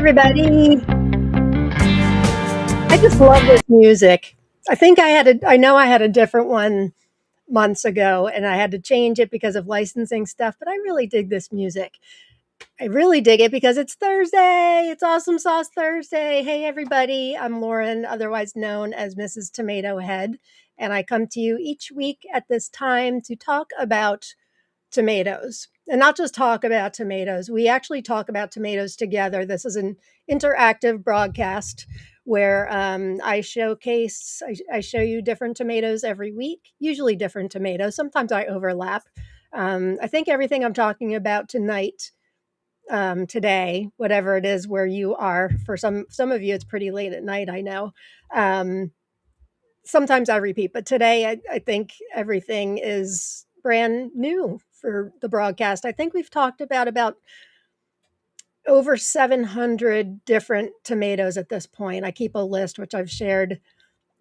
everybody. I just love this music. I know I had a different one months ago and I had to change it because of licensing stuff, but I really dig this music. I really dig it because it's Thursday. It's Awesome Sauce Thursday. Hey, everybody. I'm Lauren, otherwise known as Mrs. Tomato Head, and I come to you each week at this time to talk about tomatoes. And not just talk about tomatoes, we actually talk about tomatoes together. This is an interactive broadcast where I show you different tomatoes every week, usually different tomatoes. Sometimes I overlap. I think everything I'm talking about tonight, today, whatever it is where you are, for some of you, it's pretty late at night, I know. Um, Sometimes I repeat, but today I think everything is brand new for the broadcast. I think we've talked about over 700 different tomatoes at this point. I keep a list, which I've shared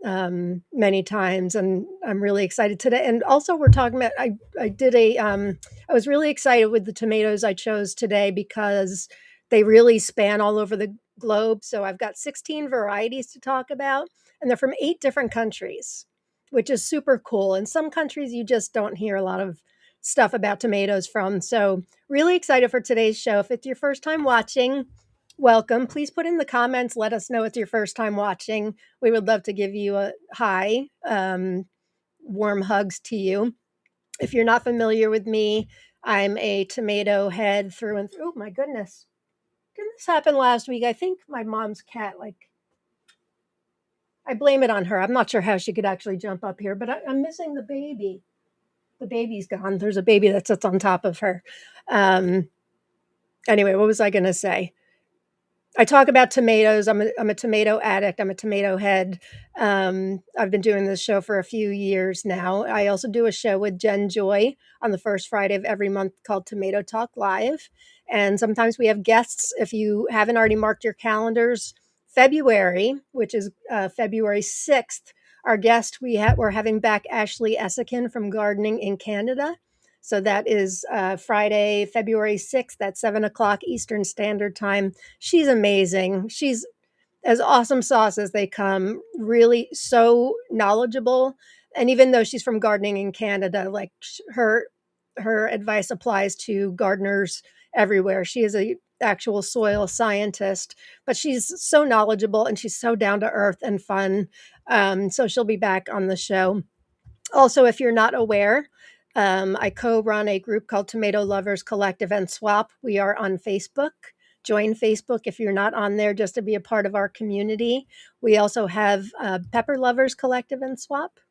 many times, and I'm really excited today. And also, we're talking about I was really excited with the tomatoes I chose today because they really span all over the globe. So I've got 16 varieties to talk about, and they're from 8 different countries, which is super cool. In some countries, you just don't hear a lot of stuff about tomatoes from. So really excited for today's show. If it's your first time watching, welcome. Please put in the comments. Let us know it's your first time watching. We would love to give you a hi, warm hugs to you. If you're not familiar with me, I'm a tomato head through and through. Oh my goodness. Didn't this happen last week? I think my mom's cat, I blame it on her. I'm not sure how she could actually jump up here, but I'm missing the baby. The baby's gone. There's a baby that sits on top of her. Um, anyway, what was I going to say? I talk about tomatoes. I'm a tomato addict. I'm a tomato head. I've been doing this show for a few years now. I also do a show with Jen Joy on the first Friday of every month called Tomato Talk Live. And sometimes we have guests. If you haven't already marked your calendars, February, which is February 6th, our guest, we're having back Ashley Essikin from Gardening in Canada. So that is Friday, February 6th at 7 o'clock Eastern Standard Time. She's amazing. She's as awesome sauce as they come, really so knowledgeable. And even though she's from Gardening in Canada, her advice applies to gardeners everywhere. She is a actual soil scientist, but she's so knowledgeable and she's so down to earth and fun. So she'll be back on the show. Also, if you're not aware, I co-run a group called Tomato Lovers Collective and Swap. We are on Facebook. Join Facebook if you're not on there, just to be a part of our community. We also have Pepper Lovers Collective and Swap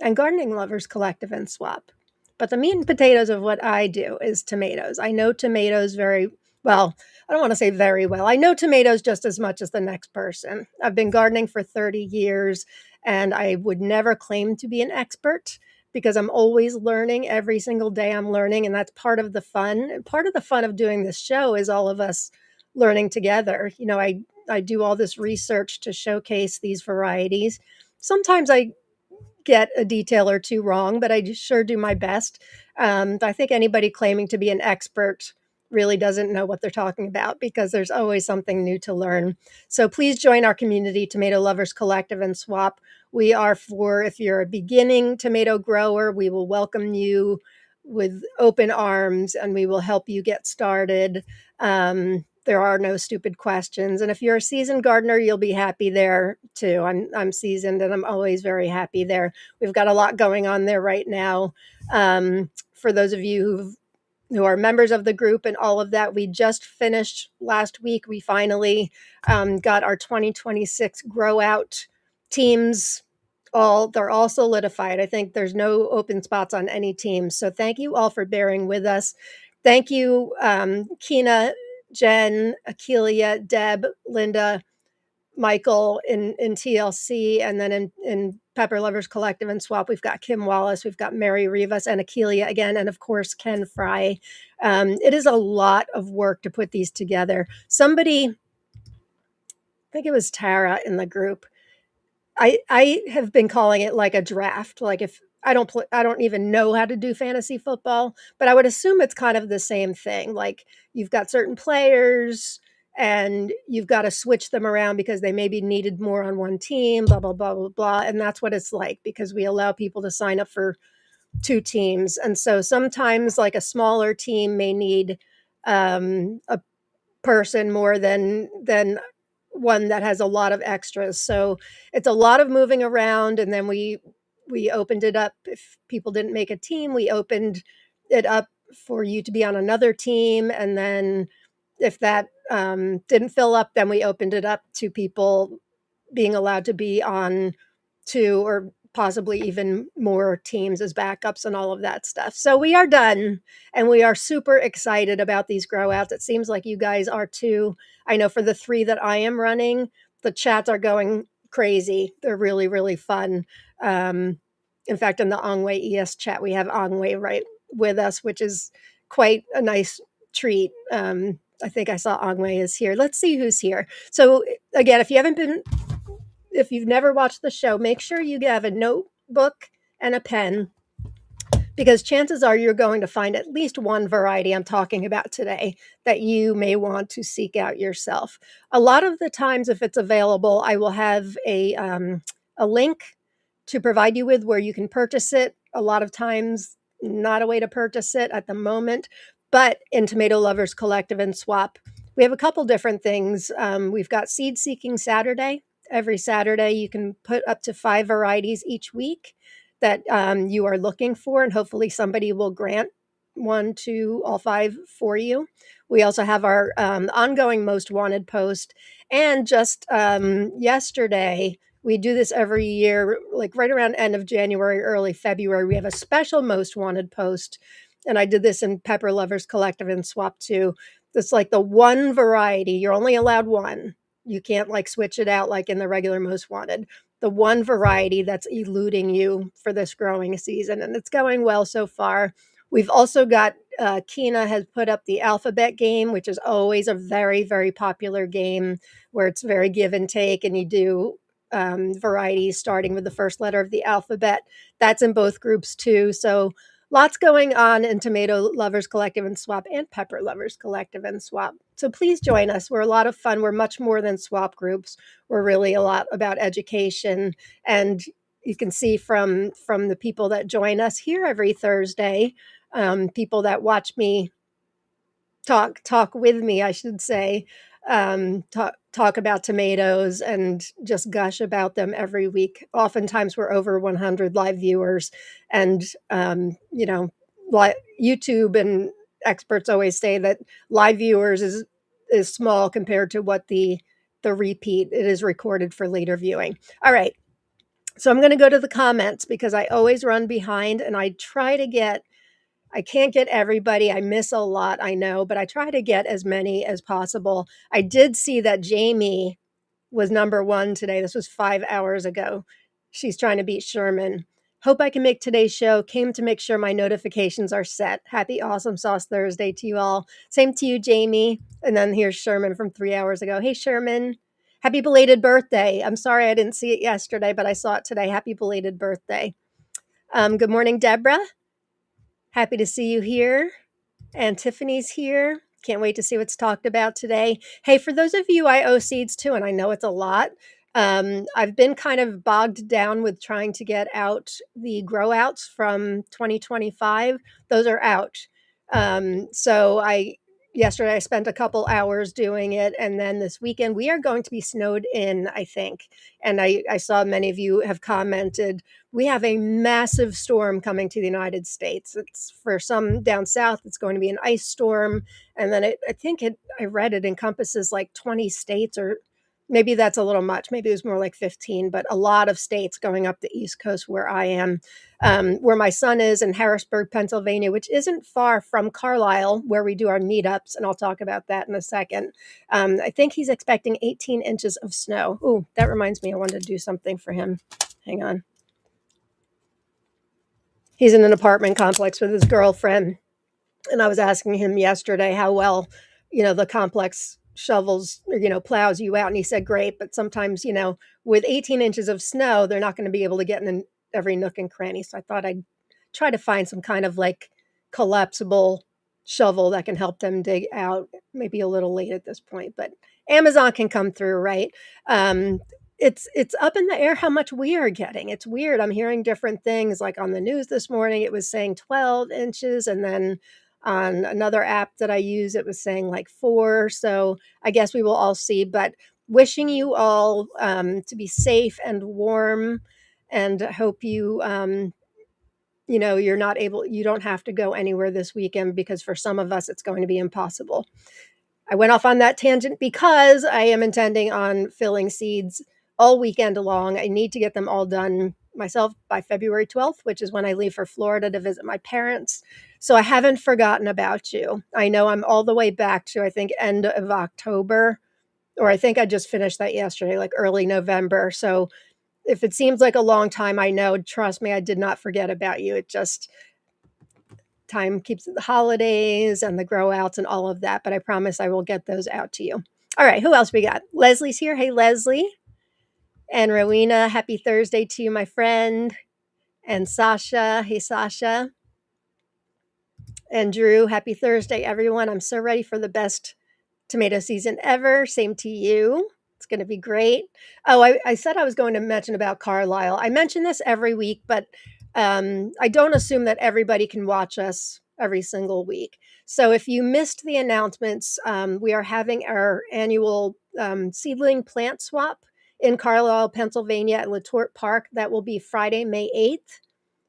and Gardening Lovers Collective and Swap. But the meat and potatoes of what I do is tomatoes. I know tomatoes very well. I don't want to say very well. I know tomatoes just as much as the next person. I've been gardening for 30 years, and I would never claim to be an expert because I'm always learning. Every single day I'm learning, and that's part of the fun. And part of the fun of doing this show is all of us learning together. I do all this research to showcase these varieties. Sometimes I get a detail or two wrong, but I sure do my best. I think anybody claiming to be an expert really doesn't know what they're talking about because there's always something new to learn. So please join our community, Tomato Lovers Collective and Swap. We are if you're a beginning tomato grower, we will welcome you with open arms and we will help you get started. There are no stupid questions. And if you're a seasoned gardener, you'll be happy there too. I'm seasoned and I'm always very happy there. We've got a lot going on there right now. For those of you who are members of the group and all of that, we just finished last week. We finally got our 2026 grow out teams. They're all solidified. I think there's no open spots on any teams. So thank you all for bearing with us. Thank you, Kina, Jen, Akelia, Deb, Linda, Michael in TLC, and then in Pepper Lovers Collective and Swap, we've got Kim Wallace, we've got Mary Rivas and Akelia again, and of course, Ken Fry. It is a lot of work to put these together. I think it was Tara in the group, I have been calling it like a draft. Like if I don't even know how to do fantasy football, but I would assume it's kind of the same thing. Like you've got certain players and you've got to switch them around because they may be needed more on one team, blah, blah, blah, blah, blah. And that's what it's like because we allow people to sign up for two teams. And so sometimes, like a smaller team may need a person more than one that has a lot of extras. So it's a lot of moving around, and then we opened it up. If people didn't make a team, we opened it up for you to be on another team, and then if that didn't fill up, then we opened it up to people being allowed to be on two or possibly even more teams as backups and all of that stuff. So we are done, and we are super excited about these grow outs. It seems like you guys are too. I know for the 3 that I am running, the chats are going crazy. They're really, really fun. In fact, in the Ongway ES chat, we have Ongway right with us, which is quite a nice treat. I think I saw Ongway is here. Let's see who's here. So again, if you've never watched the show, make sure you have a notebook and a pen, because chances are you're going to find at least one variety I'm talking about today that you may want to seek out yourself. A lot of the times, if it's available, I will have a link to provide you with where you can purchase it. A lot of times, not a way to purchase it at the moment, but in Tomato Lovers Collective and Swap, we have a couple different things. We've got Seed Seeking Saturday. Every Saturday, you can put up to 5 varieties each week that you are looking for, and hopefully somebody will grant one to all 5 for you. We also have our ongoing Most Wanted post, and just yesterday, we do this every year, like right around end of January, early February, we have a special Most Wanted post, and I did this in Pepper Lovers Collective and Swap too. It's like the one variety, you're only allowed one. You can't like switch it out like in the regular Most Wanted. The one variety that's eluding you for this growing season, and it's going well so far. We've also got Kina has put up the alphabet game, which is always a very, very popular game where it's very give and take, and you do varieties starting with the first letter of the alphabet. That's in both groups too. So lots going on in Tomato Lovers Collective and Swap and Pepper Lovers Collective and Swap. So please join us. We're a lot of fun. We're much more than swap groups. We're really a lot about education. And you can see from the people that join us here every Thursday, people that watch me talk with me, I should say, talk about tomatoes and just gush about them every week. Oftentimes we're over 100 live viewers, and YouTube and experts always say that live viewers is small compared to what the repeat it is recorded for later viewing. All right. So I'm going to go to the comments because I always run behind, and I can't get everybody. I miss a lot, I know, but I try to get as many as possible. I did see that Jamie was number 1 today. This was 5 hours ago. She's trying to beat Sherman. Hope I can make today's show. Came to make sure my notifications are set. Happy Awesome Sauce Thursday to you all. Same to you, Jamie. And then here's Sherman from 3 hours ago. Hey, Sherman. Happy belated birthday. I'm sorry I didn't see it yesterday, but I saw it today. Happy belated birthday. Good morning, Deborah. Happy to see you here. And Tiffany's here. Can't wait to see what's talked about today. Hey, for those of you I owe seeds to, and I know it's a lot, I've been kind of bogged down with trying to get out the grow outs from 2025. Those are out. So yesterday I spent a couple hours doing it, and then this weekend we are going to be snowed in, I think. And I saw many of you have commented. We have a massive storm coming to the United States. It's for some down south, it's going to be an ice storm. And then I read it encompasses like 20 states, or maybe that's a little much. Maybe it was more like 15, but a lot of states going up the East Coast where I am, where my son is in Harrisburg, Pennsylvania, which isn't far from Carlisle, where we do our meetups. And I'll talk about that in a second. I think he's expecting 18 inches of snow. Ooh, that reminds me, I wanted to do something for him. Hang on. He's in an apartment complex with his girlfriend. And I was asking him yesterday how well, the complex shovels or, plows you out. And he said, great. But sometimes, with 18 inches of snow, they're not going to be able to get in every nook and cranny. So I thought I'd try to find some kind of like collapsible shovel that can help them dig out. Maybe a little late at this point, but Amazon can come through, right? Um, it's up in the air how much we are getting. It's weird. I'm hearing different things. Like on the news this morning, it was saying 12 inches, and then on another app that I use, it was saying like 4. So I guess we will all see. But wishing you all to be safe and warm, and hope you you don't have to go anywhere this weekend, because for some of us it's going to be impossible. I went off on that tangent because I am intending on filling seeds all weekend long. I need to get them all done myself by February 12th, which is when I leave for Florida to visit my parents. So I haven't forgotten about you. I know I'm all the way back to, I think, end of October, or I think I just finished that yesterday, like early November. So if it seems like a long time, I know, trust me, I did not forget about you. It just, time keeps the holidays and the grow outs and all of that, but I promise I will get those out to you. All right, who else we got? Leslie's here. Hey, Leslie. And Rowena, happy Thursday to you, my friend. And Sasha, hey, Sasha. And Drew, happy Thursday, everyone. I'm so ready for the best tomato season ever. Same to you. It's going to be great. Oh, I said I was going to mention about Carlisle. I mention this every week, but I don't assume that everybody can watch us every single week. So if you missed the announcements, we are having our annual seedling plant swap in Carlisle, Pennsylvania at Latort Park. That will be Friday, May 8th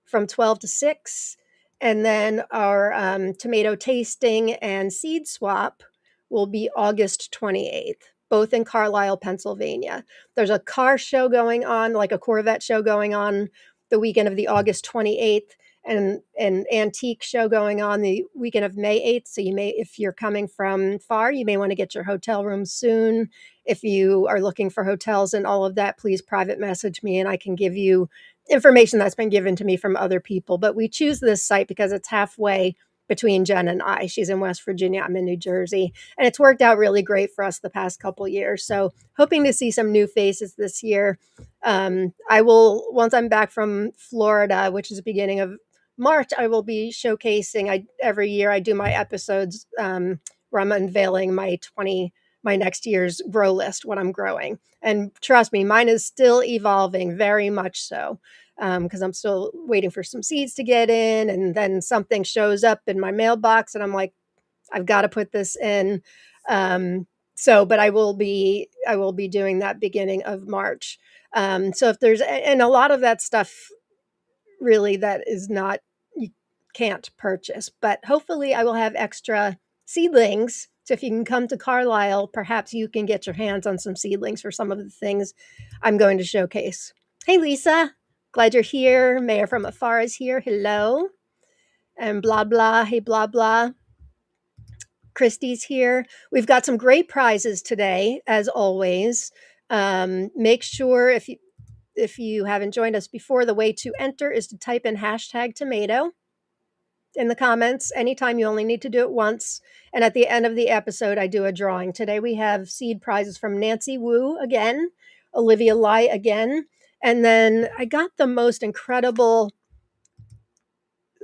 from 12 to 6. And then our tomato tasting and seed swap will be August 28th, both in Carlisle, Pennsylvania. There's a car show going on, like a Corvette show going on the weekend of the August 28th, and an antique show going on the weekend of May 8th. So you may, if you're coming from far, you may want to get your hotel room soon. If you are looking for hotels and all of that, please private message me and I can give you information that's been given to me from other people. But we choose this site because it's halfway between Jen and I. She's in West Virginia, I'm in New Jersey, and it's worked out really great for us the past couple years. So hoping to see some new faces this year. I will, once I'm back from Florida, which is the beginning of March, I will be showcasing. Every year I do my episodes where I'm unveiling my next year's grow list, what I'm growing. And trust me, mine is still evolving, very much so, because I'm still waiting for some seeds to get in, and then something shows up in my mailbox, and I'm like, I've got to put this in. But I will be doing that beginning of March. So if there's, and a lot of that stuff really that is not, you can't purchase, but hopefully I will have extra seedlings. So if you can come to Carlisle, perhaps you can get your hands on some seedlings for some of the things I'm going to showcase. Hey, Lisa, glad you're here. Mayor from Afar is here. Hello. And blah, blah. Hey, blah, blah. Christy's here. We've got some great prizes today, as always. Make sure if you haven't joined us before, the way to enter is to type in hashtag tomato in the comments. Anytime, you only need to do it once. And at the end of the episode, I do a drawing. Today we have seed prizes from Nancy Wu again, Olivia Lai again. And then I got the most incredible,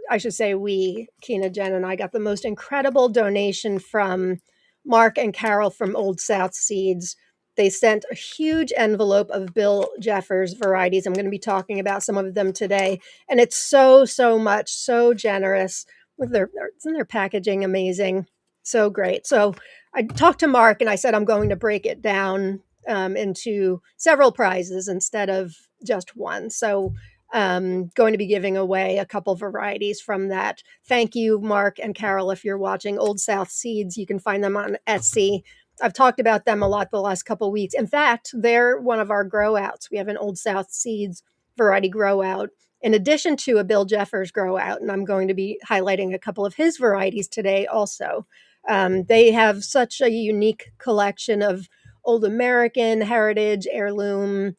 I should say we, Kina, Jen, and I got the most incredible donation from Mark and Carol from Old South Seeds. They sent a huge envelope of Bill Jeffers varieties. I'm going to be talking about some of them today. And it's so much, so generous. Isn't their packaging amazing? So great. So I talked to Mark and I said, I'm going to break it down into several prizes instead of just one. So going to be giving away a couple varieties from that. Thank you, Mark and Carol, if you're watching. Old South Seeds, you can find them on Etsy. I've talked about them a lot the last couple of weeks. In fact, they're one of our grow outs. We have an Old South Seeds variety grow out, in addition to a Bill Jeffers grow out, and I'm going to be highlighting a couple of his varieties today also. They have such a unique collection of old American heritage, heirloom,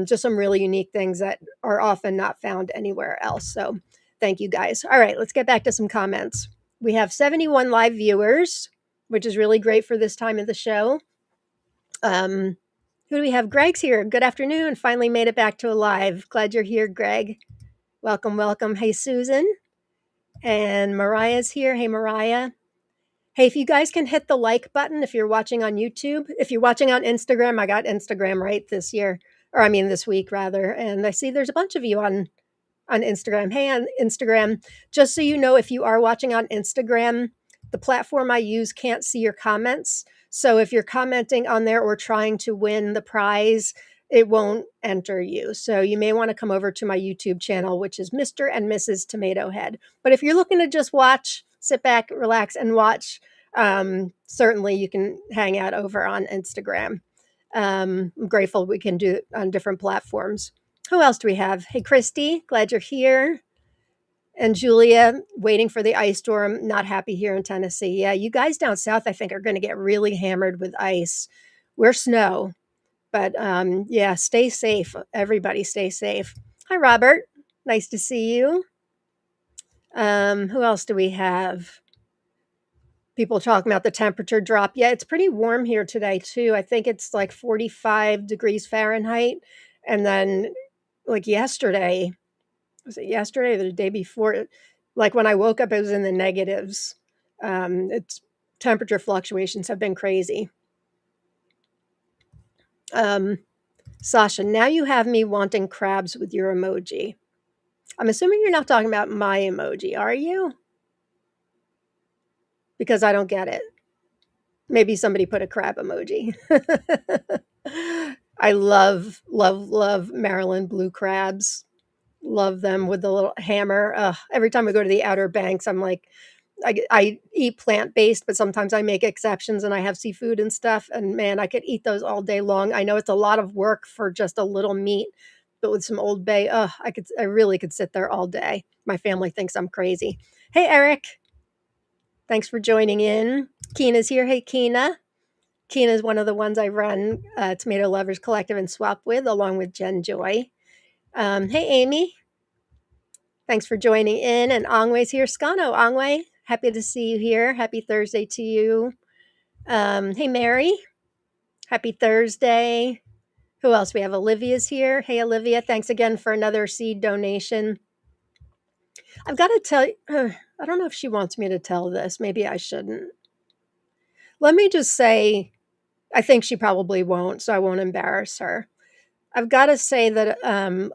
just some really unique things that are often not found anywhere else. So thank you, guys. All right, let's get back to some comments. We have 71 live viewers, which is really great for this time of the show. Who do we have? Greg's here. Good afternoon. Finally made it back to a live. Glad you're here, Greg. Welcome, welcome. Hey, Susan. And Mariah's here. Hey, Mariah. Hey, if you guys can hit the like button if you're watching on YouTube. If you're watching on Instagram, I got Instagram right this year, or I mean this week rather, and I see there's a bunch of you on Instagram. Hey, on Instagram, just so you know, if you are watching on Instagram, the platform I use can't see your comments. So if you're commenting on there or trying to win the prize, it won't enter you. So you may want to come over to my YouTube channel, which is Mr. and Mrs. Tomato Head. But if you're looking to just watch, sit back, relax, and watch, certainly you can hang out over on Instagram. I'm grateful we can do it on different platforms. Who else do we have? Hey, Christy, glad you're here. And Julia, waiting for the ice storm, not happy here in Tennessee. Yeah, you guys down south, I think, are going to get really hammered with ice. We're snow, but yeah, stay safe. Everybody stay safe. Hi, Robert. Nice to see you. Who else do we have? People talking about the temperature drop. Yeah, it's pretty warm here today, too. I think it's like 45 degrees Fahrenheit. And then, like yesterday, was it yesterday or the day before? Like when I woke up, it was in the negatives. It's temperature fluctuations have been crazy. Sasha, now you have me wanting crabs with your emoji. I'm assuming you're not talking about my emoji, are you? Because I don't get it. Maybe somebody put a crab emoji. I love Maryland blue crabs. Love them with the little hammer. Every time I go to the Outer Banks, I'm like, I eat plant based, but sometimes I make exceptions and I have seafood and stuff. And man, I could eat those all day long. I know it's a lot of work for just a little meat, but with some Old Bay, I really could sit there all day. My family thinks I'm crazy. Hey, Eric, thanks for joining in. Keena's here. Hey, Keena. Keena is one of the ones I run Tomato Lovers Collective and Swap with, along with Jen Joy. Hey, Amy. Thanks for joining in. And Ongwe's here. Scano, Ongwe, happy to see you here. Happy Thursday to you. Hey, Mary. Happy Thursday. Who else? We have Olivia's here. Hey, Olivia. Thanks again for another seed donation. I've got to tell you, I don't know if she wants me to tell this. Maybe I shouldn't. Let me just say, I think she probably won't, so I won't embarrass her. I've got to say that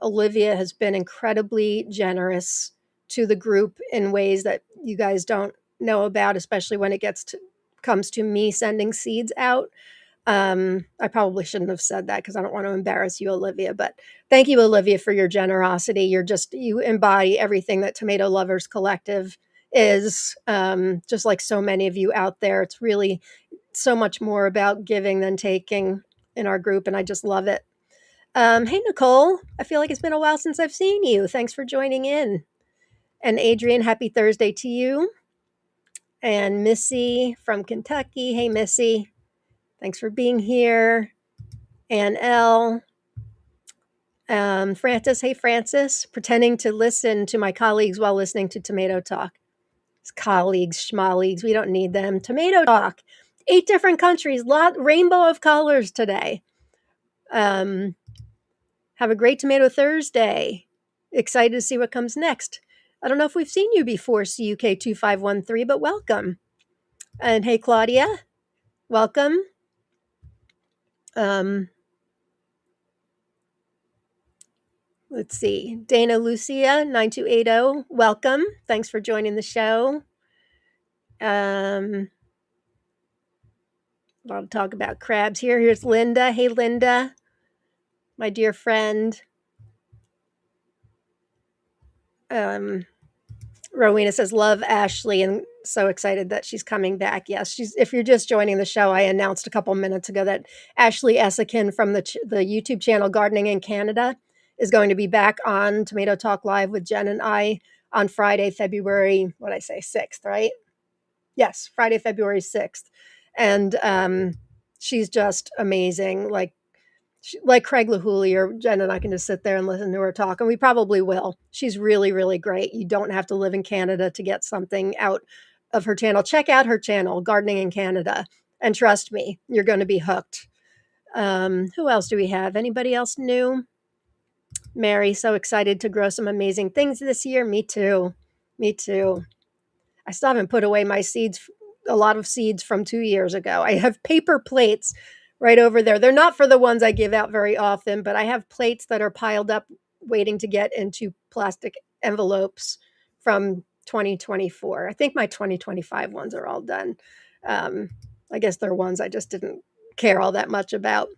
Olivia has been incredibly generous to the group in ways that you guys don't know about, especially when it comes to me sending seeds out. I probably shouldn't have said that because I don't want to embarrass you, Olivia. But thank you, Olivia, for your generosity. You embody everything that Tomato Lovers Collective is. Just like so many of you out there, it's really so much more about giving than taking in our group, and I just love it. Hey, Nicole. I feel like it's been a while since I've seen you. Thanks for joining in. And Adrian, happy Thursday to you. And Missy from Kentucky. Hey, Missy. Thanks for being here. And Elle. Francis. Hey, Francis. Pretending to listen to my colleagues while listening to Tomato Talk. It's colleagues, schmolleagues. We don't need them. Tomato Talk. 8 different countries. Rainbow of colors today. Have a great Tomato Thursday. Excited to see what comes next. I don't know if we've seen you before, CUK2513, but welcome. And hey, Claudia, welcome. Let's see. Dana Lucia, 9280, welcome. Thanks for joining the show. A lot of talk about crabs here. Here's Linda. Hey, Linda, my dear friend. Rowena says, love Ashley, and so excited that she's coming back. Yes, if you're just joining the show, I announced a couple minutes ago that Ashley Essakin from the YouTube channel Gardening in Canada is going to be back on Tomato Talk Live with Jen and I on Friday, February, 6th, right? Yes, Friday, February 6th. And she's just amazing. Like Craig LaHooley or Jen and I can just sit there and listen to her talk, and we probably will. She's really, really great. You don't have to live in Canada to get something out of her channel. Check out her channel, Gardening in Canada, and trust me, you're going to be hooked. Who else do we have? Anybody else new? Mary, so excited to grow some amazing things this year. Me too. Me too. I still haven't put away my seeds a lot of seeds from 2 years ago. I have paper plates right over there. They're not for the ones I give out very often, but I have plates that are piled up waiting to get into plastic envelopes from 2024. I think my 2025 ones are all done. I guess they're ones I just didn't care all that much about.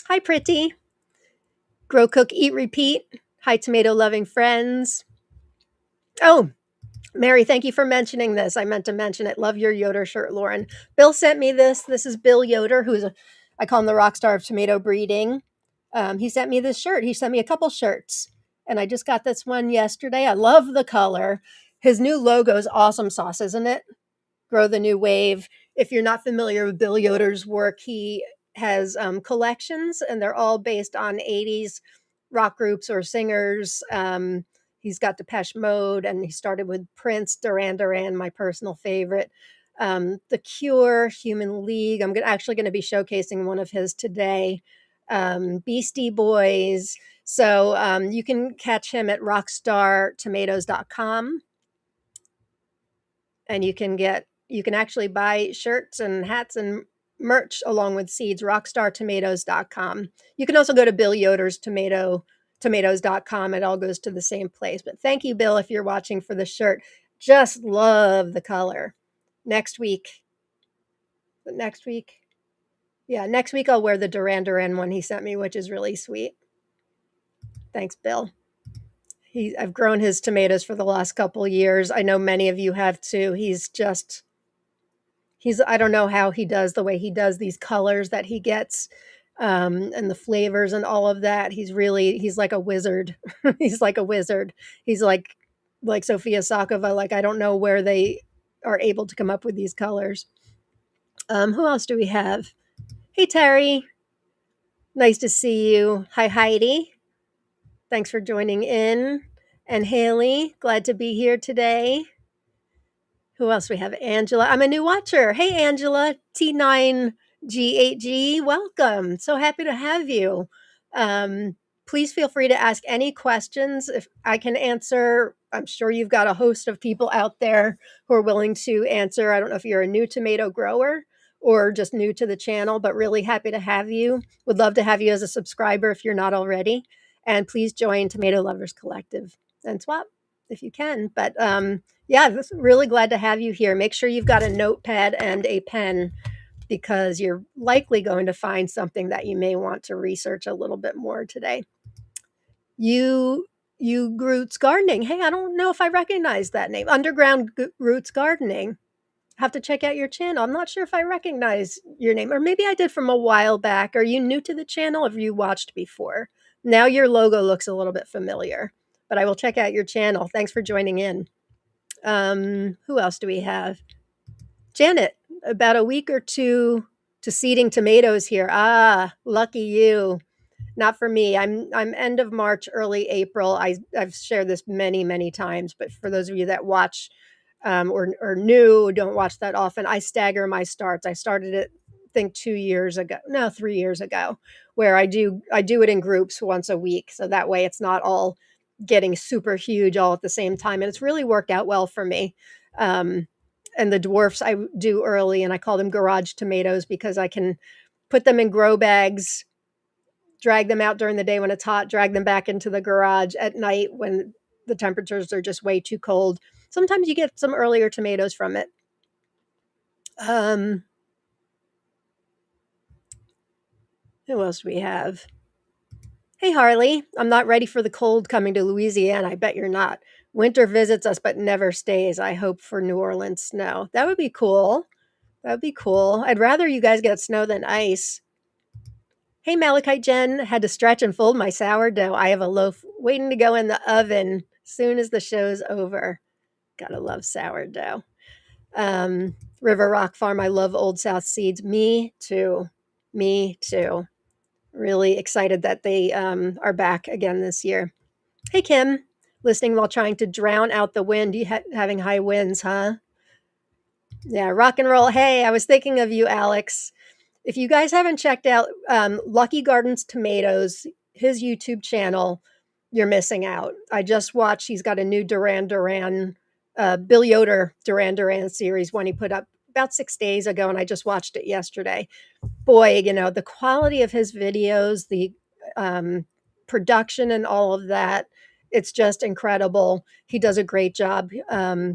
Hi, Pretty. Grow, cook, eat, repeat. Hi, tomato loving friends. Oh, Mary, thank you for mentioning this. I meant to mention it. Love your Yoder shirt, Lauren. Bill sent me this. This is Bill Yoder, I call him the rock star of tomato breeding. He sent me this shirt. He sent me a couple shirts, and I just got this one yesterday. I love the color. His new logo is awesome sauce, isn't it? Grow the New Wave. If you're not familiar with Bill Yoder's work, he has collections, and they're all based on 80s rock groups or singers. He's got Depeche Mode, and he started with Prince, Duran Duran, my personal favorite. The Cure, Human League. I'm actually going to be showcasing one of his today. Beastie Boys. So you can catch him at rockstartomatoes.com, and you can actually buy shirts and hats and merch along with seeds, rockstartomatoes.com. You can also go to Bill Yoder's tomatoes.com. It all goes to the same place. But thank you, Bill, if you're watching, for the shirt. Just love the color. Next week, next week I'll wear the Duran Duran one he sent me, which is really sweet. Thanks, Bill. I've grown his tomatoes for the last couple years. I know many of you have too. I don't know how he does the way he does these colors that he gets, and the flavors and all of that. He's like a wizard. He's like a wizard. He's like Sophia Sakova. Like, I don't know where they are able to come up with these colors. Who else do we have? Hey, Terry. Nice to see you. Hi, Heidi. Thanks for joining in. And Haley, glad to be here today. Who else we have? Angela. I'm a new watcher. Hey, Angela, T9G8G. Welcome. So happy to have you. Please feel free to ask any questions if I can answer. I'm sure you've got a host of people out there who are willing to answer. I don't know if you're a new tomato grower or just new to the channel, but really happy to have you. Would love to have you as a subscriber if you're not already. And please join Tomato Lovers Collective and swap if you can. But yeah, really glad to have you here. Make sure you've got a notepad and a pen, because you're likely going to find something that you may want to research a little bit more today. You Roots Gardening. Hey, I don't know if I recognize that name. Underground Roots Gardening. Have to check out your channel. I'm not sure if I recognize your name, or maybe I did from a while back. Are you new to the channel? Have you watched before? Now your logo looks a little bit familiar, but I will check out your channel. Thanks for joining in. Who else do we have? Janet, about a week or two to seeding tomatoes here. Ah, lucky you. Not for me. I'm end of March, early April. I've shared this many times, but for those of you that watch or new, don't watch that often, I stagger my starts. I started it, I think 3 years ago, where I do it in groups once a week. So that way it's not all getting super huge all at the same time. And it's really worked out well for me. And the dwarfs I do early, and I call them garage tomatoes because I can put them in grow bags, drag them out during the day when it's hot, drag them back into the garage at night when the temperatures are just way too cold. Sometimes you get some earlier tomatoes from it. Who else do we have? Hey, Harley, I'm not ready for the cold coming to Louisiana. I bet you're not. Winter visits us but never stays. I hope for New Orleans snow. That would be cool. That would be cool. I'd rather you guys get snow than ice. Hey, Malachite Jen, had to stretch and fold my sourdough. I have a loaf waiting to go in the oven soon as the show's over. Gotta love sourdough. River Rock Farm, I love Old South seeds. Me too. Really excited that they are back again this year. Hey, Kim, listening while trying to drown out the wind. You having high winds, huh? Yeah, rock and roll. Hey, I was thinking of you, Alex. If you guys haven't checked out Lucky Gardens Tomatoes, his YouTube channel, you're missing out. I just watched, he's got a new Duran Duran, Bill Yoder Duran Duran series, one he put up about 6 days ago, and I just watched it yesterday. Boy, the quality of his videos, the um, production and all of that, it's just incredible. He does a great job.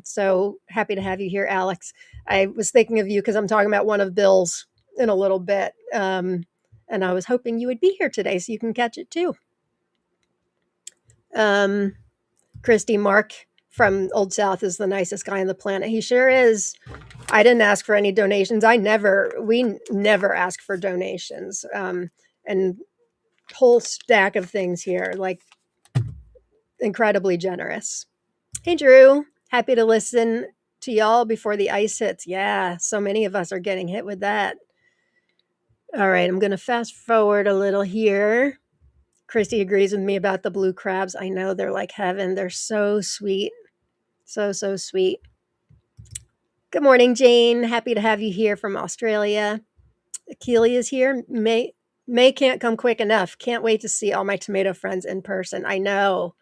So happy to have you here, Alex. I was thinking of you because I'm talking about one of Bill's in a little bit. And I was hoping you would be here today so you can catch it too. Um, Christy, Mark from Old South is the nicest guy on the planet. He sure is. I didn't ask for any donations. We never ask for donations. And whole stack of things here, like incredibly generous. Hey, Drew, happy to listen to y'all before the ice hits. Yeah, so many of us are getting hit with that. All right, I'm going to fast forward a little here. Christy agrees with me about the blue crabs. I know they're like heaven. They're so sweet. So, so sweet. Good morning, Jane. Happy to have you here from Australia. Keely is here. May can't come quick enough. Can't wait to see all my tomato friends in person. I know.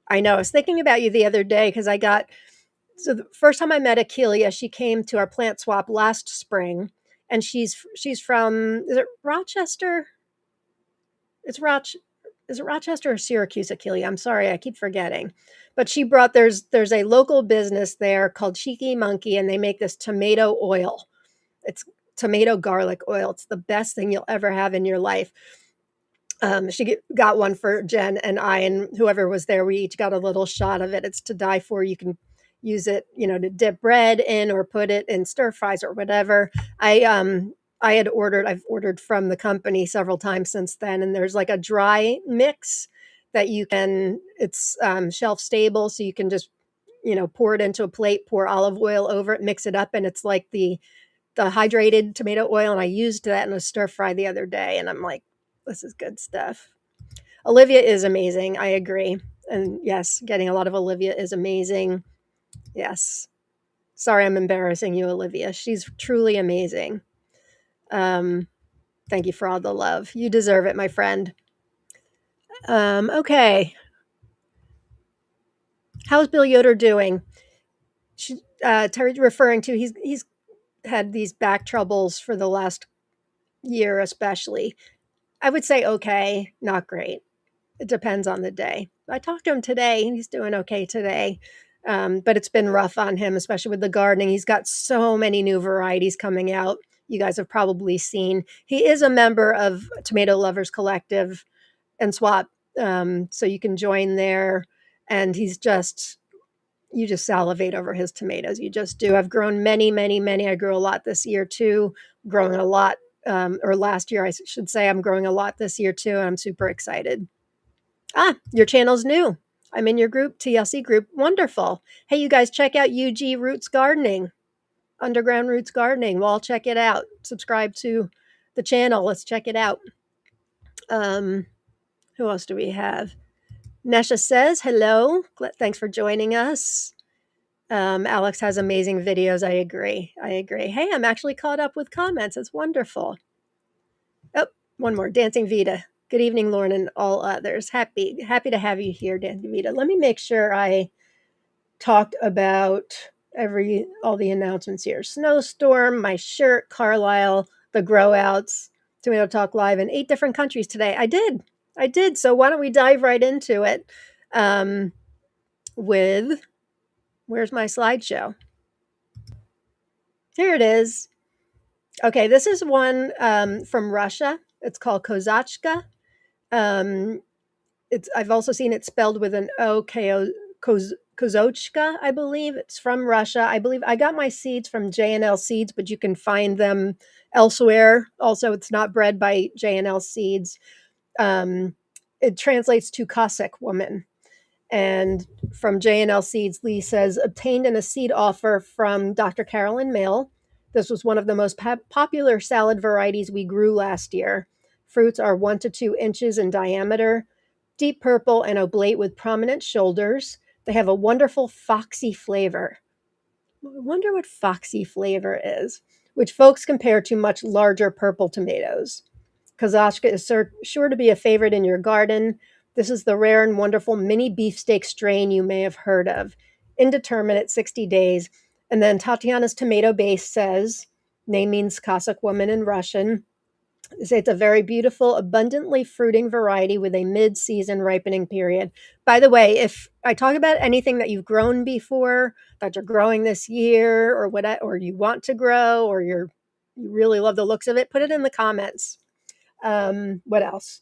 I was thinking about you the other day because so the first time I met Akelia, she came to our plant swap last spring, and she's from, is it Rochester? Is it Rochester or Syracuse, Akelia? I'm sorry, I keep forgetting. But she brought, there's a local business there called Cheeky Monkey, and they make this tomato oil. It's tomato garlic oil. It's the best thing you'll ever have in your life. She got one for Jen and I, and whoever was there, we each got a little shot of it. It's to die for. You can use it, to dip bread in or put it in stir fries or whatever. I've ordered from the company several times since then, and there's like a dry mix that it's shelf stable, so you can just, pour it into a plate, pour olive oil over it, mix it up, and it's like the hydrated tomato oil. And I used that in a stir fry the other day, and I'm like, this is good stuff. Olivia is amazing. I agree. And yes, getting a lot of Olivia is amazing. Yes. Sorry, I'm embarrassing you, Olivia. She's truly amazing. Thank you for all the love. You deserve it, my friend. Okay. How's Bill Yoder doing? Terry's referring to, he's had these back troubles for the last year, especially. I would say okay, not great. It depends on the day. I talked to him today, and he's doing okay today. But it's been rough on him, especially with the gardening. He's got so many new varieties coming out. You guys have probably seen. He is a member of Tomato Lovers Collective and Swap, so you can join there. And you just salivate over his tomatoes. You just do. I've grown many, many, many. I grew a lot this year too. Growing a lot, or last year, I should say. I'm growing a lot this year too, and I'm super excited. Your channel's new. I'm in your group, TLC group. Wonderful. Hey, you guys, check out UG Roots Gardening, Underground Roots Gardening. Well, check it out. Subscribe to the channel. Let's check it out. Who else do we have? Nesha says, hello. Thanks for joining us. Alex has amazing videos. I agree. Hey, I'm actually caught up with comments. It's wonderful. Oh, one more. Dancing Vita. Good evening, Lauren and all others. Happy to have you here, Dancing Vita. Let me make sure I talked about all the announcements here. Snowstorm, my shirt, Carlisle, the grow outs, Tomato Talk Live in 8 different countries today. I did. So why don't we dive right into it with, where's my slideshow? Here it is. Okay, this is one from Russia. It's called Kozachka. I've also seen it spelled with an O, Kozochka, I believe. It's from Russia. I believe I got my seeds from J&L Seeds, but you can find them elsewhere. Also, it's not bred by J&L Seeds. It translates to Cossack woman. And from J&L Seeds, Lee says, obtained in a seed offer from Dr. Carolyn Mill. This was one of the most popular salad varieties we grew last year. Fruits are 1 to 2 inches in diameter, deep purple and oblate with prominent shoulders. They have a wonderful foxy flavor. I wonder what foxy flavor is, which folks compare to much larger purple tomatoes. Kozachka is sure to be a favorite in your garden. This is the rare and wonderful mini beefsteak strain you may have heard of. Indeterminate 60 days. And then Tatiana's Tomato Base says, name means Cossack woman in Russian. They say it's a very beautiful, abundantly fruiting variety with a mid-season ripening period. By the way, if I talk about anything that you've grown before, that you're growing this year, or what, or you want to grow, or you really love the looks of it, put it in the comments. What else?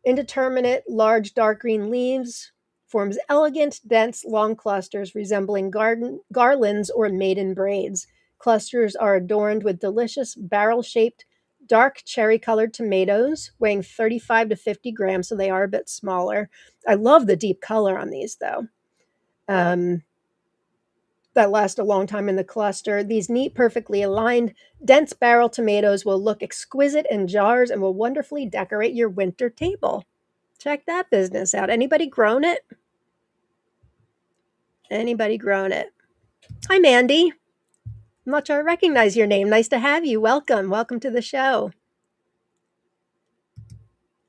Indeterminate, large, dark green leaves, forms elegant, dense, long clusters resembling garlands or maiden braids. Clusters are adorned with delicious barrel-shaped, dark cherry-colored tomatoes, weighing 35 to 50 grams, so they are a bit smaller. I love the deep color on these, though. That last a long time in the cluster. These neat, perfectly aligned, dense barrel tomatoes will look exquisite in jars and will wonderfully decorate your winter table. Check that business out. Anybody grown it? Anybody grown it? Hi, Mandy. I'm not sure I recognize your name. Nice to have you. Welcome. Welcome to the show.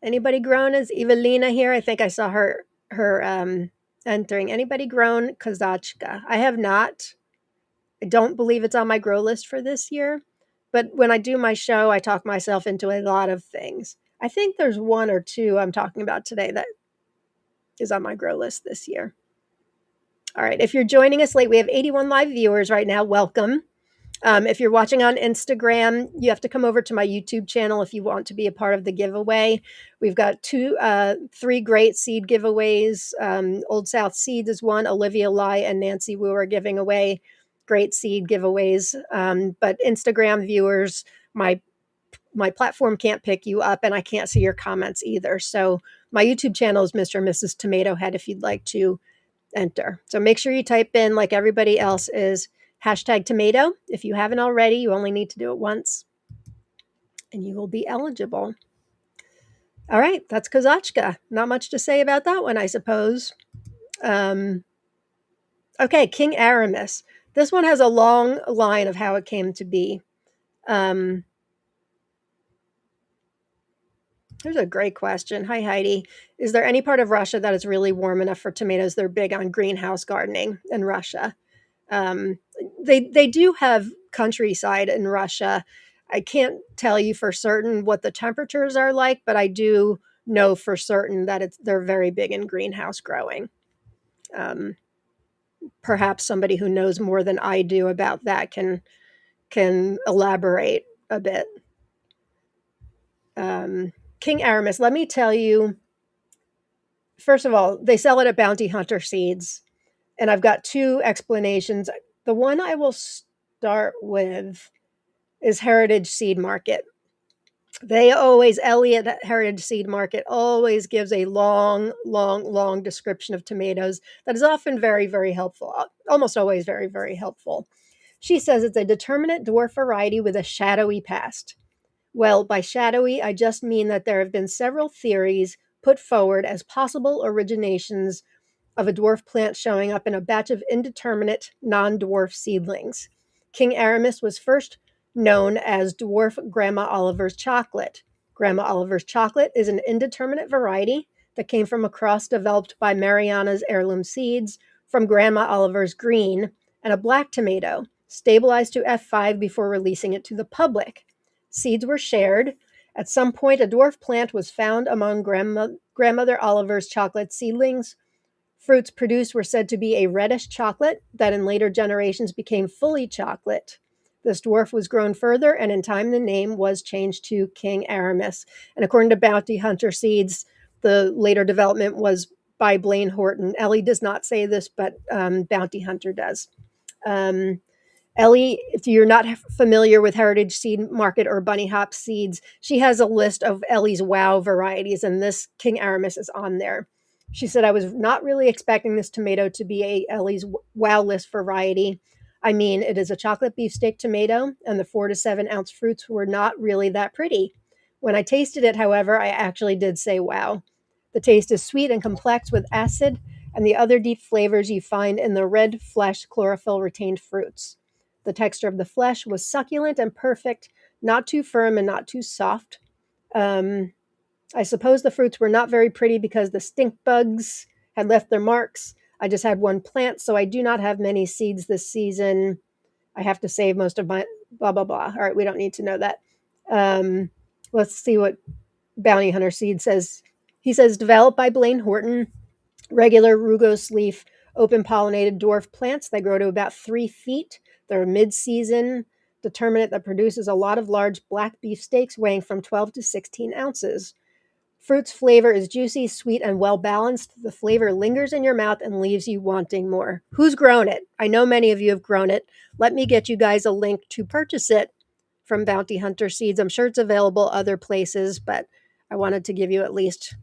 Anybody grown? Is Evelina here? I think I saw her entering. Anybody grown Kozachka? I have not. I don't believe it's on my grow list for this year. But when I do my show, I talk myself into a lot of things. I think there's one or two I'm talking about today that is on my grow list this year. All right. If you're joining us late, we have 81 live viewers right now. Welcome. If you're watching on Instagram, you have to come over to my YouTube channel if you want to be a part of the giveaway. We've got three great seed giveaways. Old South Seeds is one. Olivia Lai and Nancy Wu are giving away great seed giveaways. But Instagram viewers, my platform can't pick you up, and I can't see your comments either. So my YouTube channel is Mr. and Mrs. Tomato Head if you'd like to enter. So make sure you type in, like everybody else, is #tomato. If you haven't already, you only need to do it once and you will be eligible. All right, that's Kozachka. Not much to say about that one, I suppose. Okay, King Aramis. This one has a long line of how it came to be. Here's a great question. Hi, Heidi. Is there any part of Russia that is really warm enough for tomatoes? They're big on greenhouse gardening in Russia. They do have countryside in Russia. I can't tell you for certain what the temperatures are like, but I do know for certain that they're very big in greenhouse growing. Perhaps somebody who knows more than I do about that can elaborate a bit. King Aramis, let me tell you, first of all, they sell it at Bounty Hunter Seeds, and I've got two explanations. The one I will start with is Heritage Seed Market. Elliot at Heritage Seed Market always gives a long description of tomatoes that is often very, very helpful, almost always very, very helpful. She says it's a determinate dwarf variety with a shadowy past. Well, by shadowy, I just mean that there have been several theories put forward as possible originations of a dwarf plant showing up in a batch of indeterminate non-dwarf seedlings. King Aramis was first known as dwarf Grandma Oliver's chocolate. Grandma Oliver's chocolate is an indeterminate variety that came from a cross developed by Mariana's heirloom seeds from Grandma Oliver's green and a black tomato, stabilized to F5 before releasing it to the public. Seeds were shared. At some point, a dwarf plant was found among Grandmother Oliver's chocolate seedlings. Fruits produced were said to be a reddish chocolate that in later generations became fully chocolate. This dwarf was grown further, and in time the name was changed to King Aramis. And according to Bounty Hunter Seeds, the later development was by Blaine Horton. Ellie does not say this, but Bounty Hunter does. Ellie, if you're not familiar with Heritage Seed Market or Bunny Hop Seeds, she has a list of Ellie's wow varieties, and this King Aramis is on there. She said, I was not really expecting this tomato to be Ellie's wow list variety. I mean, it is a chocolate beefsteak tomato, and the 4 to 7 ounce fruits were not really that pretty. When I tasted it, however, I actually did say wow. The taste is sweet and complex with acid and the other deep flavors you find in the red flesh chlorophyll retained fruits. The texture of the flesh was succulent and perfect, not too firm and not too soft. I suppose the fruits were not very pretty because the stink bugs had left their marks. I just had one plant, so I do not have many seeds this season. I have to save most of my blah, blah, blah. All right, we don't need to know that. Um, let's see what Bounty Hunter Seed says. He says, developed by Blaine Horton, regular rugose leaf, open pollinated dwarf plants. They grow to about 3 feet. They're a mid season determinate that produces a lot of large black beefsteaks weighing from 12 to 16 ounces. Fruit's flavor is juicy, sweet, and well balanced. The flavor lingers in your mouth and leaves you wanting more. Who's grown it? I know many of you have grown it. Let me get you guys a link to purchase it from Bounty Hunter Seeds. I'm sure it's available other places, but I wanted to give you at least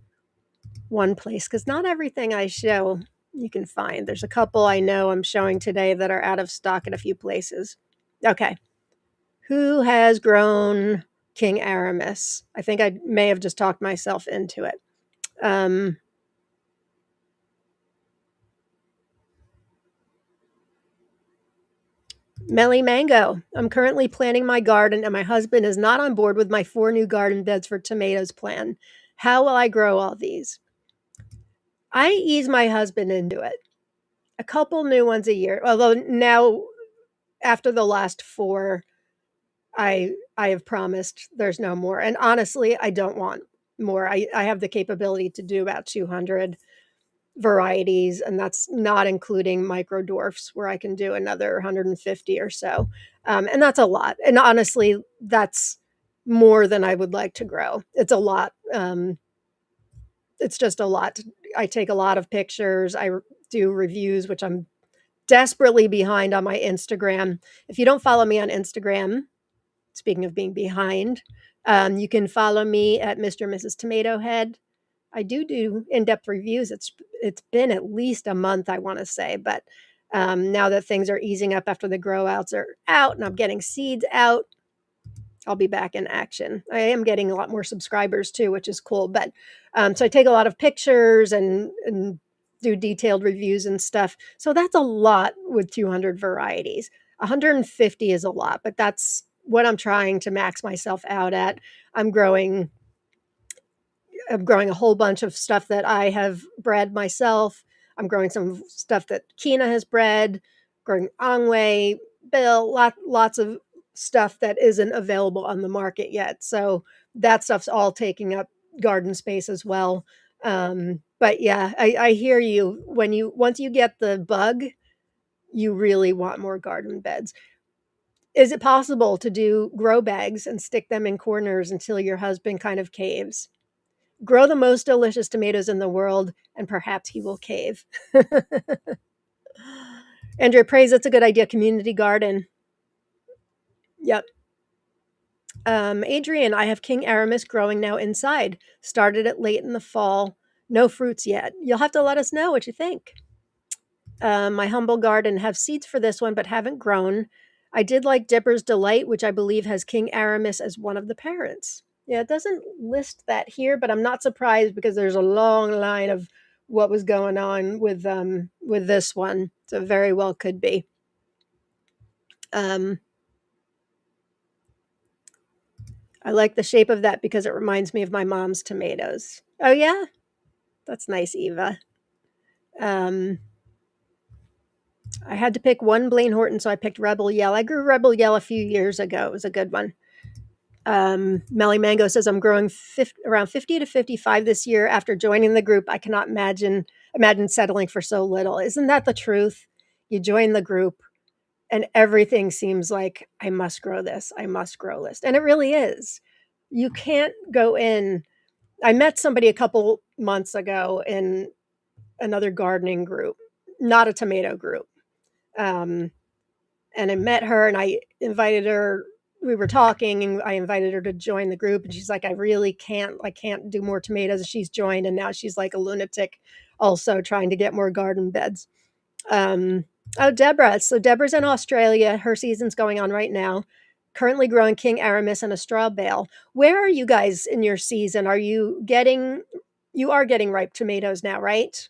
one place because not everything I show you can find. There's a couple I know I'm showing today that are out of stock at a few places. Okay. Who has grown King Aramis? I think I may have just talked myself into it. Melly Mango. I'm currently planting my garden, and my husband is not on board with my 4 new garden beds for tomatoes plan. How will I grow all these? I ease my husband into it. A couple new ones a year. Although now, after the last 4, I have promised there's no more. And honestly, I don't want more. I have the capability to do about 200 varieties, and that's not including micro dwarfs where I can do another 150 or so. And that's a lot. And honestly, that's more than I would like to grow. It's a lot. It's just a lot. I take a lot of pictures. I do reviews, which I'm desperately behind on my Instagram. If you don't follow me on Instagram, speaking of being behind, you can follow me at Mr. and Mrs. Tomato Head. I do in-depth reviews. It's been at least a month, I want to say, but now that things are easing up after the grow outs are out and I'm getting seeds out, I'll be back in action. I am getting a lot more subscribers too, which is cool. But so I take a lot of pictures and do detailed reviews and stuff. So that's a lot with 200 varieties. 150 is a lot, but that's what I'm trying to max myself out at. I'm growing a whole bunch of stuff that I have bred myself. I'm growing some stuff that Kina has bred, growing Angway, Bill, lots of stuff that isn't available on the market yet. So that stuff's all taking up garden space as well. But yeah, I hear you. Once you get the bug, you really want more garden beds. Is it possible to do grow bags and stick them in corners until your husband kind of caves? Grow the most delicious tomatoes in the world, and perhaps he will cave. Andrea prays that's a good idea. Community garden. Yep. Adrian, I have King Aramis growing now inside. Started it late in the fall. No fruits yet. You'll have to let us know what you think. My humble garden have seeds for this one, but haven't grown. I did like Dipper's Delight, which I believe has King Aramis as one of the parents. Yeah, it doesn't list that here, but I'm not surprised because there's a long line of what was going on with this one. So very well could be. I like the shape of that because it reminds me of my mom's tomatoes. Oh yeah, that's nice, Eva. I had to pick one Blaine Horton, so I picked Rebel Yell. I grew Rebel Yell a few years ago. It was a good one. Melly Mango says, I'm growing around 50 to 55 this year. After joining the group, I cannot imagine settling for so little. Isn't that the truth? You join the group and everything seems like, I must grow this. I must grow this. And it really is. You can't go in. I met somebody a couple months ago in another gardening group, not a tomato group. And I met her and I invited her. We were talking and I invited her to join the group. And she's like, I can't do more tomatoes. And she's joined. And now she's like a lunatic, also trying to get more garden beds. Deborah. So Deborah's in Australia. Her season's going on right now. Currently growing King Aramis and a straw bale. Where are you guys in your season? You are getting ripe tomatoes now, right?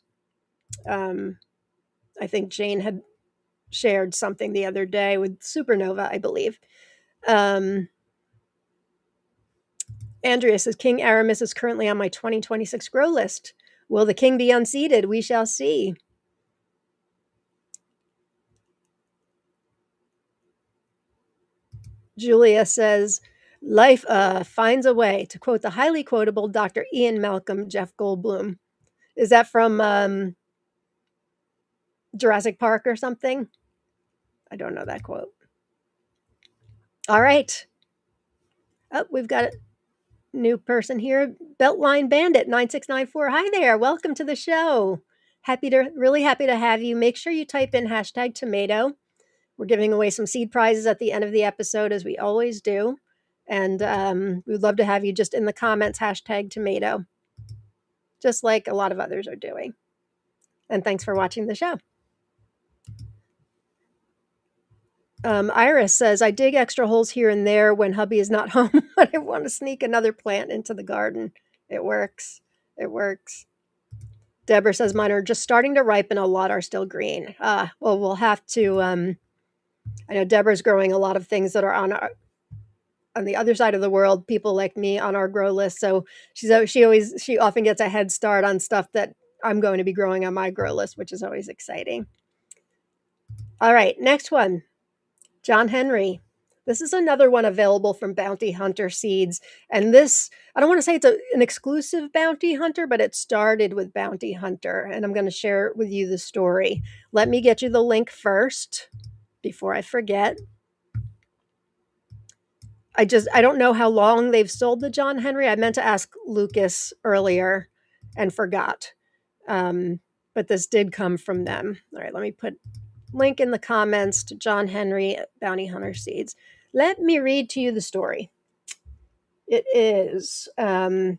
I think Jane had shared something the other day with Supernova, I believe. Andrea says, King Aramis is currently on my 2026 grow list. Will the king be unseated? We shall see. We shall see. Julia says, life finds a way, to quote the highly quotable Dr. Ian Malcolm, Jeff Goldblum. Is that from Jurassic Park or something? I don't know that quote. All right. Oh, we've got a new person here. Beltline Bandit 9694. Hi there. Welcome to the show. Really happy to have you. Make sure you type in hashtag tomato. We're giving away some seed prizes at the end of the episode, as we always do. And we'd love to have you just in the comments, hashtag tomato, just like a lot of others are doing. And thanks for watching the show. Iris says, I dig extra holes here and there when hubby is not home, but I want to sneak another plant into the garden. It works. It works. Deborah says, mine are just starting to ripen. A lot are still green. Well, we'll have to, I know Deborah's growing a lot of things that are on the other side of the world, people like me on our grow list. So she often gets a head start on stuff that I'm going to be growing on my grow list, which is always exciting. All right, next one. John Henry. This is another one available from Bounty Hunter Seeds. And this, I don't want to say it's an exclusive Bounty Hunter, but it started with Bounty Hunter. And I'm going to share with you the story. Let me get you the link first before I forget. I don't know how long they've sold the John Henry. I meant to ask Lucas earlier and forgot. But this did come from them. All right, let me put link in the comments to John Henry at Bounty Hunter Seeds. Let me read to you the story. It is, and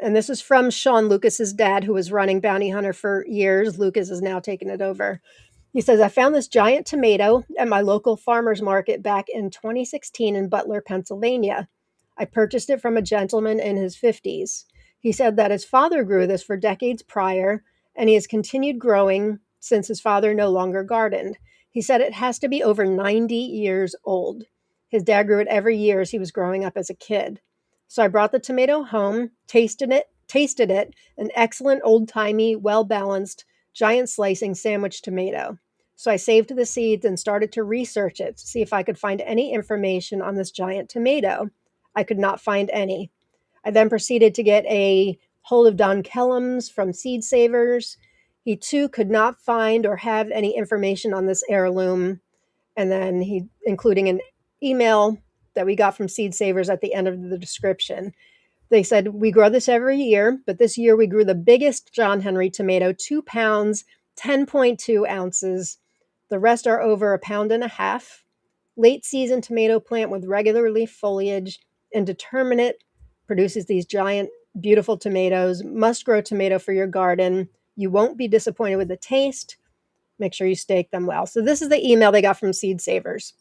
this is from Sean Lucas's dad, who was running Bounty Hunter for years. Lucas has now taken it over. He says, I found this giant tomato at my local farmer's market back in 2016 in Butler, Pennsylvania. I purchased it from a gentleman in his 50s. He said that his father grew this for decades prior, and he has continued growing since his father no longer gardened. He said it has to be over 90 years old. His dad grew it every year as he was growing up as a kid. So I brought the tomato home, tasted it, an excellent old-timey, well-balanced, giant slicing sandwich tomato. So I saved the seeds and started to research it to see if I could find any information on this giant tomato. I could not find any. I then proceeded to get a hold of Don Kellums from Seed Savers. He too could not find or have any information on this heirloom. And then including an email that we got from Seed Savers at the end of the description. They said, we grow this every year, but this year we grew the biggest John Henry tomato, 2 pounds, 10.2 ounces. The rest are over 1.5 pounds. Late season tomato plant with regular leaf foliage, indeterminate, produces these giant, beautiful tomatoes. Must grow tomato for your garden. You won't be disappointed with the taste. Make sure you stake them well. So this is the email they got from Seed Savers.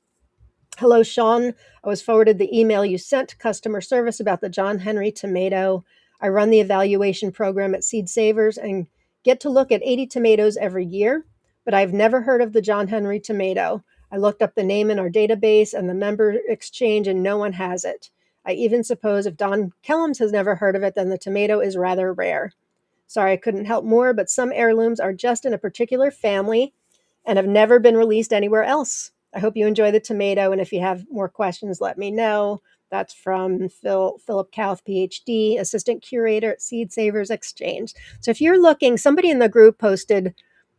Hello, Sean. I was forwarded the email you sent to customer service about the John Henry tomato. I run the evaluation program at Seed Savers and get to look at 80 tomatoes every year, but I've never heard of the John Henry tomato. I looked up the name in our database and the member exchange, and no one has it. I even suppose if Don Kellums has never heard of it, then the tomato is rather rare. Sorry, I couldn't help more, but some heirlooms are just in a particular family and have never been released anywhere else. I hope you enjoy the tomato, and if you have more questions, let me know. That's from Philip Kauth, PhD, Assistant Curator at Seed Savers Exchange. So if you're looking, somebody in the group posted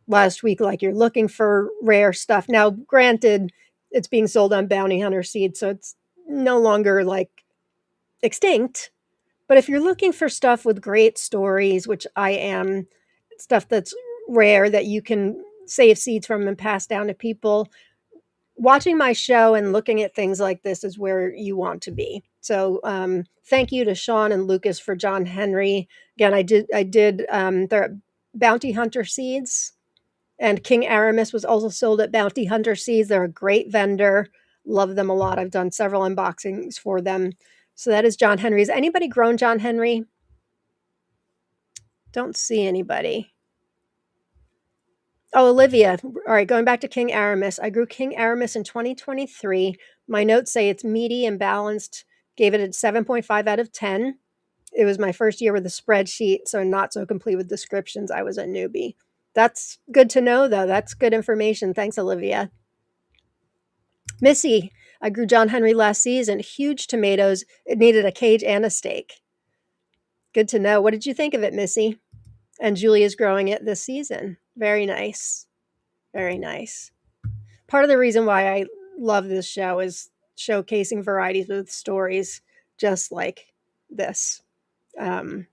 last week, like you're looking for rare stuff. Now, granted, it's being sold on Bounty Hunter Seed, so it's no longer like extinct. But if you're looking for stuff with great stories, which I am, stuff that's rare that you can save seeds from and pass down to people, watching my show and looking at things like this is where you want to be. So thank you to Sean and Lucas for John Henry. Again, I did their Bounty Hunter Seeds, and King Aramis was also sold at Bounty Hunter Seeds. They're a great vendor. Love them a lot. I've done several unboxings for them. So that is John Henry. Has anybody grown John Henry? Don't see anybody. Oh, Olivia. All right, going back to King Aramis. I grew King Aramis in 2023. My notes say it's meaty and balanced. Gave it a 7.5 out of 10. It was my first year with a spreadsheet, so not so complete with descriptions. I was a newbie. That's good to know, though. That's good information. Thanks, Olivia. Missy, I grew John Henry last season. Huge tomatoes. It needed a cage and a stake. Good to know. What did you think of it, Missy? And Julia's growing it this season. Very nice. Very nice. Part of the reason why I love this show is showcasing varieties with stories just like this. I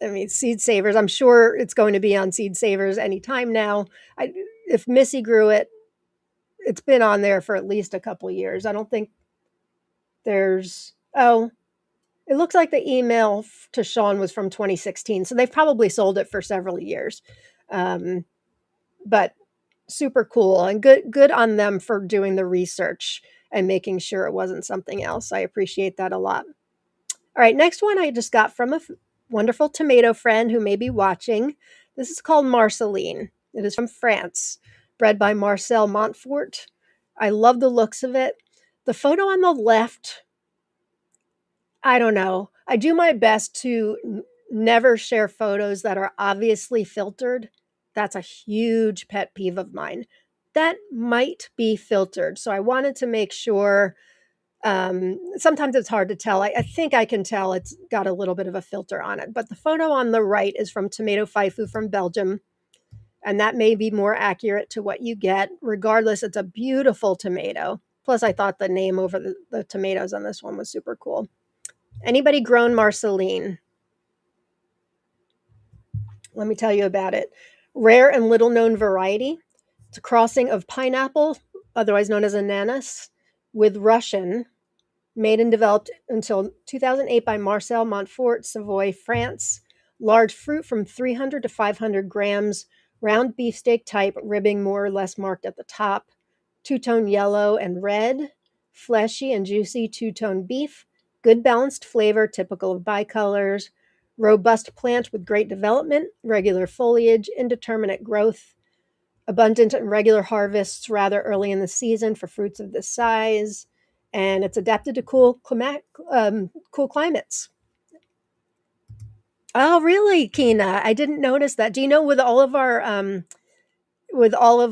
mean, Seed Savers, I'm sure it's going to be on Seed Savers anytime now. If Missy grew it, it's been on there for at least a couple years. I don't think there's, oh, it looks like the email to Sean was from 2016. So they've probably sold it for several years. But super cool and good on them for doing the research and making sure it wasn't something else. I appreciate that a lot. All right, next one I just got from a wonderful tomato friend who may be watching. This is called Marceline. It is from France, bred by Marcel Montfort. I love the looks of it. The photo on the left, I don't know. I do my best to never share photos that are obviously filtered. That's a huge pet peeve of mine. That might be filtered. So I wanted to make sure. Sometimes it's hard to tell. I think I can tell it's got a little bit of a filter on it. But the photo on the right is from Tomato Faifu from Belgium. And that may be more accurate to what you get. Regardless, it's a beautiful tomato. Plus, I thought the name over the tomatoes on this one was super cool. Anybody grown Marceline? Let me tell you about it. Rare and little known variety. It's a crossing of pineapple, otherwise known as ananas, with Russian, made and developed until 2008 by Marcel Montfort, Savoy, France. Large fruit from 300 to 500 grams, round beefsteak type, ribbing more or less marked at the top, two-tone yellow and red, fleshy and juicy two-tone beef, good balanced flavor, typical of bicolors, robust plant with great development, regular foliage, indeterminate growth, abundant and regular harvests rather early in the season for fruits of this size, and it's adapted to cool climates. Oh, really, Kina? I didn't notice that. Do you know with all of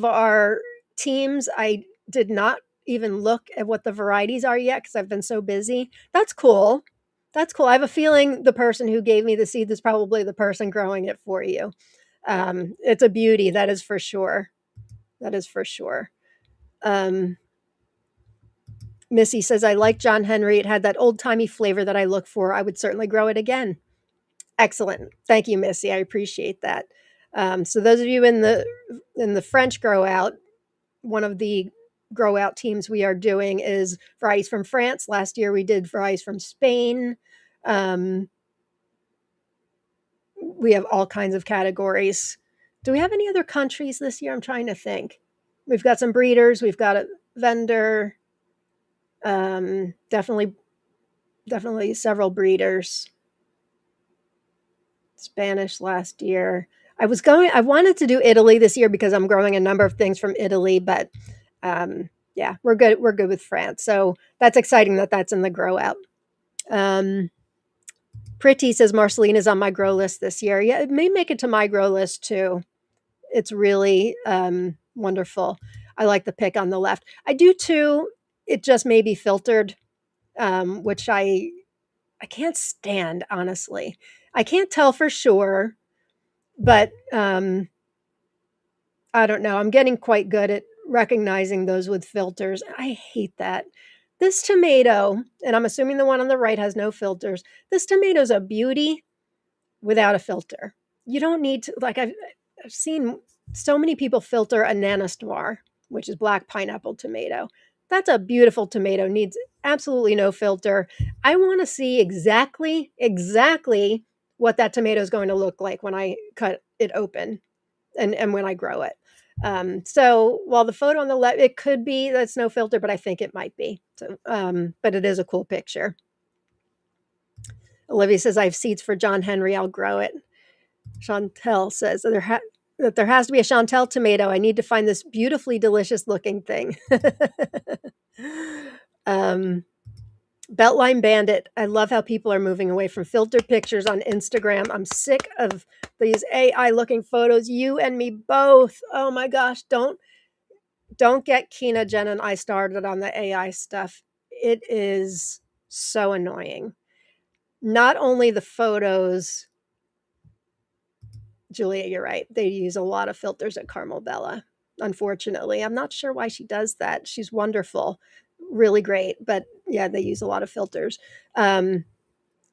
our teams, I did not even look at what the varieties are yet because I've been so busy. That's cool. That's cool. I have a feeling the person who gave me the seeds is probably the person growing it for you. It's a beauty, that is for sure. That is for sure. Missy says, I like John Henry. It had that old-timey flavor that I look for. I would certainly grow it again. Excellent. Thank you, Missy. I appreciate that. So those of you in the French grow out, one of the grow out teams we are doing is varieties from France. Last year we did varieties from Spain. We have all kinds of categories. Do we have any other countries this year? I'm trying to think. We've got some breeders. We've got a vendor. Definitely several breeders. Spanish last year. I wanted to do Italy this year because I'm growing a number of things from Italy, but yeah, we're good with France. So that's exciting that that's in the grow out. Pretty says Marceline is on my grow list this year. Yeah, it may make it to my grow list too. It's really wonderful. I like the pic on the left. I do too. It just may be filtered, which I can't stand, honestly. I can't tell for sure, but I don't know. I'm getting quite good at recognizing those with filters. I hate that. This tomato, and I'm assuming the one on the right has no filters. This tomato's a beauty without a filter. You don't need to, like I've seen so many people filter Ananas Noir, which is black pineapple tomato. That's a beautiful tomato, needs absolutely no filter. I want to see exactly what that tomato is going to look like when I cut it open and when I grow it. So while the photo on the left, it could be that's no filter, but I think it might be. So, but it is a cool picture. Olivia says, I have seeds for John Henry. I'll grow it. Chantel says that there has to be a Chantel tomato. I need to find this beautifully delicious looking thing. Beltline Bandit. I love how people are moving away from filtered pictures on Instagram. I'm sick of these AI looking photos. You and me both. Oh my gosh. Don't don't get Kina, Jen, and I started on the AI stuff. It is so annoying. Not only the photos, Julia, you're right. They use a lot of filters at Carmel Bella. Unfortunately, I'm not sure why she does that. She's wonderful, really great, but yeah, they use a lot of filters. Um,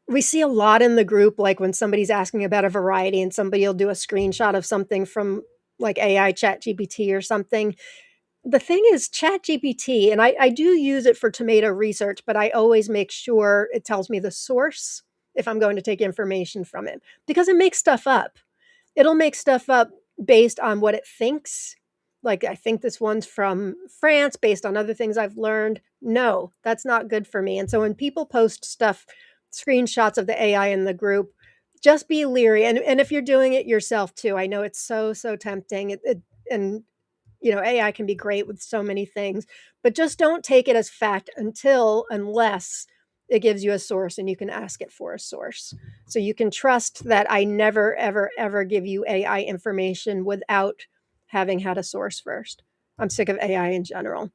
we see a lot in the group, like when somebody's asking about a variety and somebody will do a screenshot of something from like AI Chat GPT or something. The thing is, Chat GPT, and I do use it for tomato research, but I always make sure it tells me the source if I'm going to take information from it, because it makes stuff up. It'll make stuff up based on what it thinks. Like, I think this one's from France based on other things I've learned. No, that's not good for me. And so when people post stuff, screenshots of the AI in the group, just be leery. And if you're doing it yourself too, I know it's so tempting. And AI can be great with so many things, but just don't take it as fact unless it gives you a source and you can ask it for a source. So you can trust that I never, ever give you AI information without having had a source first. I'm sick of AI in general.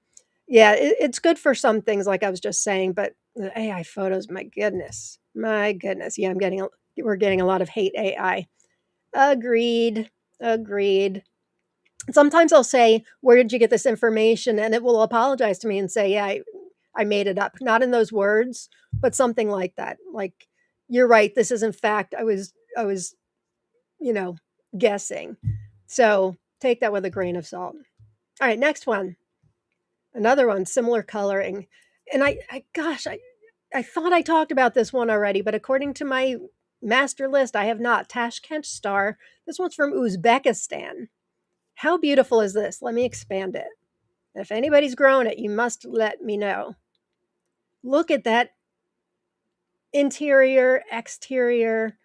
Yeah, it's good for some things, like I was just saying, but the AI photos, my goodness, my goodness. Yeah, we're getting a lot of hate AI. Agreed, agreed. Sometimes I'll say, "Where did you get this information?" And it will apologize to me and say, "Yeah, I made it up." Not in those words, but something like that. Like, "You're right. This is in fact, I was, you know, guessing." So take that with a grain of salt. All right, next one. Another one, similar coloring. And I thought I talked about this one already, but according to my master list, I have not. Tashkent star. This one's from Uzbekistan. How beautiful is this? Let me expand it. If anybody's grown it, you must let me know. Look at that interior, exterior.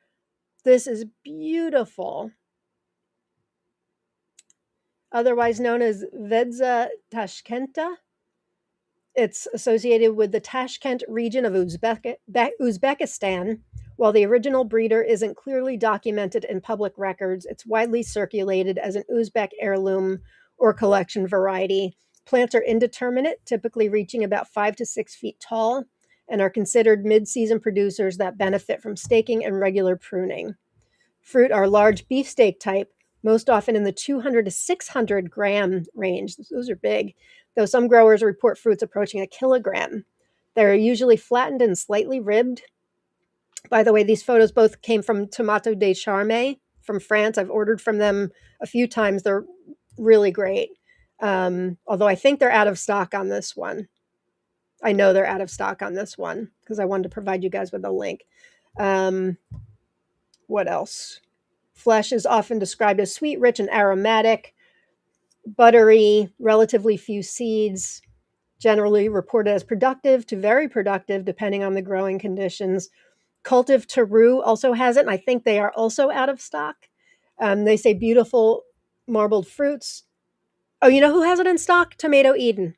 This is beautiful. Otherwise known as Vedza Tashkenta. It's associated with the Tashkent region of Uzbekistan. While the original breeder isn't clearly documented in public records, it's widely circulated as an Uzbek heirloom or collection variety. Plants are indeterminate, typically reaching about 5 to 6 feet tall, and are considered mid-season producers that benefit from staking and regular pruning. Fruit are large beefsteak type, most often in the 200 to 600 gram range. Those are big, though some growers report fruits approaching a kilogram. They're usually flattened and slightly ribbed. By the way, these photos both came from Tomato de Charme from France. I've ordered from them a few times. They're really great. Although I think they're out of stock on this one. I know they're out of stock on this one because I wanted to provide you guys with a link. What else? Flesh is often described as sweet, rich, and aromatic, buttery, relatively few seeds, generally reported as productive to very productive, depending on the growing conditions. Cultive Teru also has it, and I think they are also out of stock. They say beautiful marbled fruits. Oh, you know who has it in stock? Tomato Eden.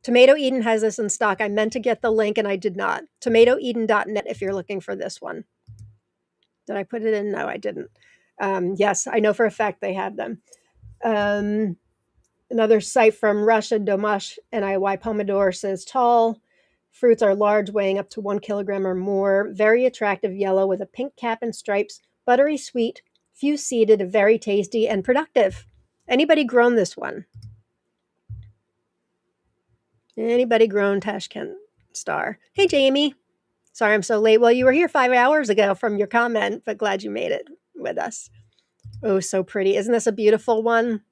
Tomato Eden has this in stock. I meant to get the link and I did not. TomatoEden.net if you're looking for this one. Did I put it in? No, I didn't. Yes, I know for a fact they have them. Another site from Russia, Domash NIY Pomodoro says tall. Fruits are large, weighing up to 1 kilogram or more. Very attractive yellow with a pink cap and stripes. Buttery sweet, few seeded, very tasty and productive. Anybody grown this one? Anybody grown Tashkent star? Hey, Jamie. Sorry I'm so late. Well, you were here 5 hours ago from your comment, but glad you made it with us. Oh, so pretty. Isn't this a beautiful one?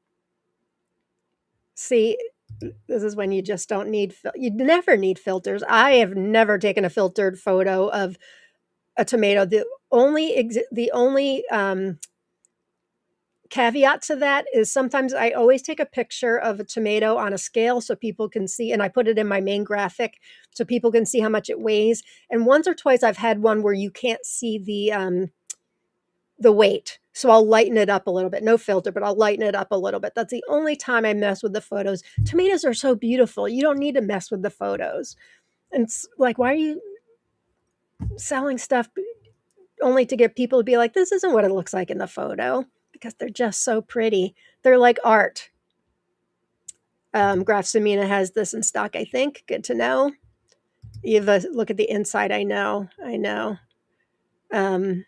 See, this is when you just don't need you never need filters. I have never taken a filtered photo of a tomato. The only caveat to that is sometimes I always take a picture of a tomato on a scale so people can see, and I put it in my main graphic so people can see how much it weighs. And once or twice I've had one where you can't see the weight. So I'll lighten it up a little bit. No filter, but I'll lighten it up a little bit. That's the only time I mess with the photos. Tomatoes are so beautiful. You don't need to mess with the photos. And it's like, why are you selling stuff only to get people to be like, this isn't what it looks like in the photo? Because they're just so pretty. They're like art. Graf Samina has this in stock, I think. Good to know. Eva, look at the inside. I know. Um,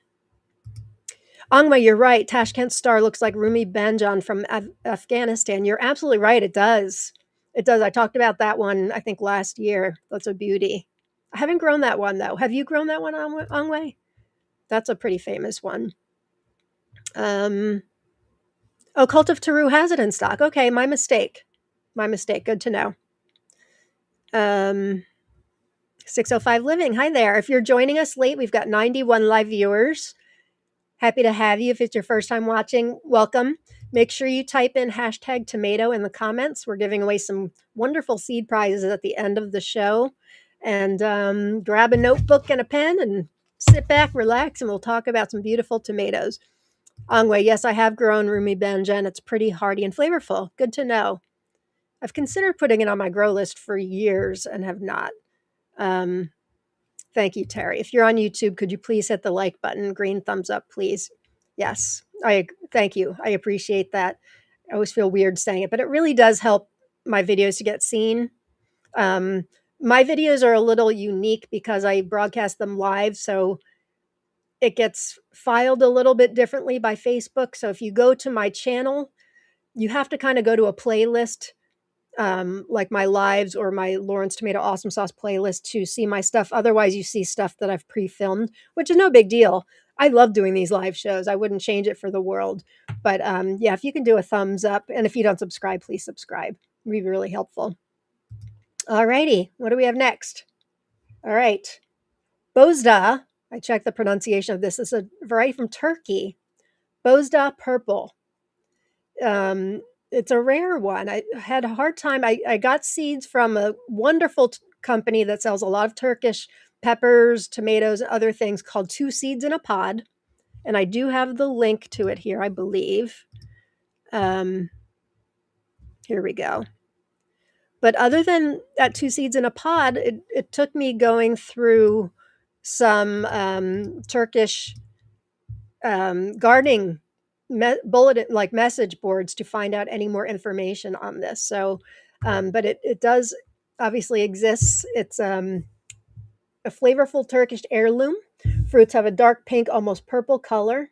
Angma, you're right. Tashkent star looks like Rumi Banjan from Afghanistan. You're absolutely right. It does. It does. I talked about that one, I think, last year. That's a beauty. I haven't grown that one, though. Have you grown that one, Angwei? That's a pretty famous one. Oh, Cult of Taru has it in stock. Okay, my mistake. My mistake. Good to know. 605 Living. Hi there. If you're joining us late, we've got 91 live viewers. Happy to have you. If it's your first time watching, welcome. Make sure you type in hashtag tomato in the comments. We're giving away some wonderful seed prizes at the end of the show. And grab a notebook and a pen and sit back, relax, and we'll talk about some beautiful tomatoes. Angwei, yes, I have grown Rumi Banjan. It's pretty hearty and flavorful. Good to know. I've considered putting it on my grow list for years and have not. Thank you, Terry. If you're on YouTube, could you please hit the like button? Green thumbs up, please. Yes, thank you. I appreciate that. I always feel weird saying it, but it really does help my videos to get seen. My videos are a little unique because I broadcast them live, so it gets filed a little bit differently by Facebook. So if you go to my channel, you have to kind of go to a playlist, like my lives or my Lawrence Tomato Awesome Sauce playlist to see my stuff. Otherwise, you see stuff that I've pre-filmed, which is no big deal. I love doing these live shows. I wouldn't change it for the world. But yeah, if you can do a thumbs up, and if you don't subscribe, please subscribe. It'd be really helpful. All righty, what do we have next? All right, Bozda. I checked the pronunciation of this. This is a variety from Turkey. Bozda Purple. It's a rare one. I had a hard time. I got seeds from a wonderful company that sells a lot of Turkish peppers, tomatoes, and other things called Two Seeds in a Pod. And I do have the link to it here, I believe. Here we go. But other than that Two Seeds in a Pod, it took me going through some Turkish gardening bulletin, like message boards, to find out any more information on this. So, but it does obviously exists. It's a flavorful Turkish heirloom. Fruits have a dark pink, almost purple color.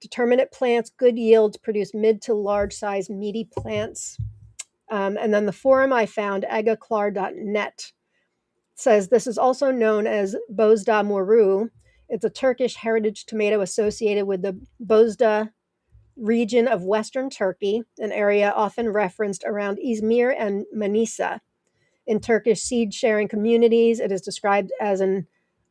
Determinate plants, good yields, produce mid to large size meaty plants. And then the forum I found, agaklar.net, says this is also known as Bozda Moru. It's a Turkish heritage tomato associated with the Bozda region of Western Turkey, an area often referenced around Izmir and Manisa. In Turkish seed-sharing communities, it is described as an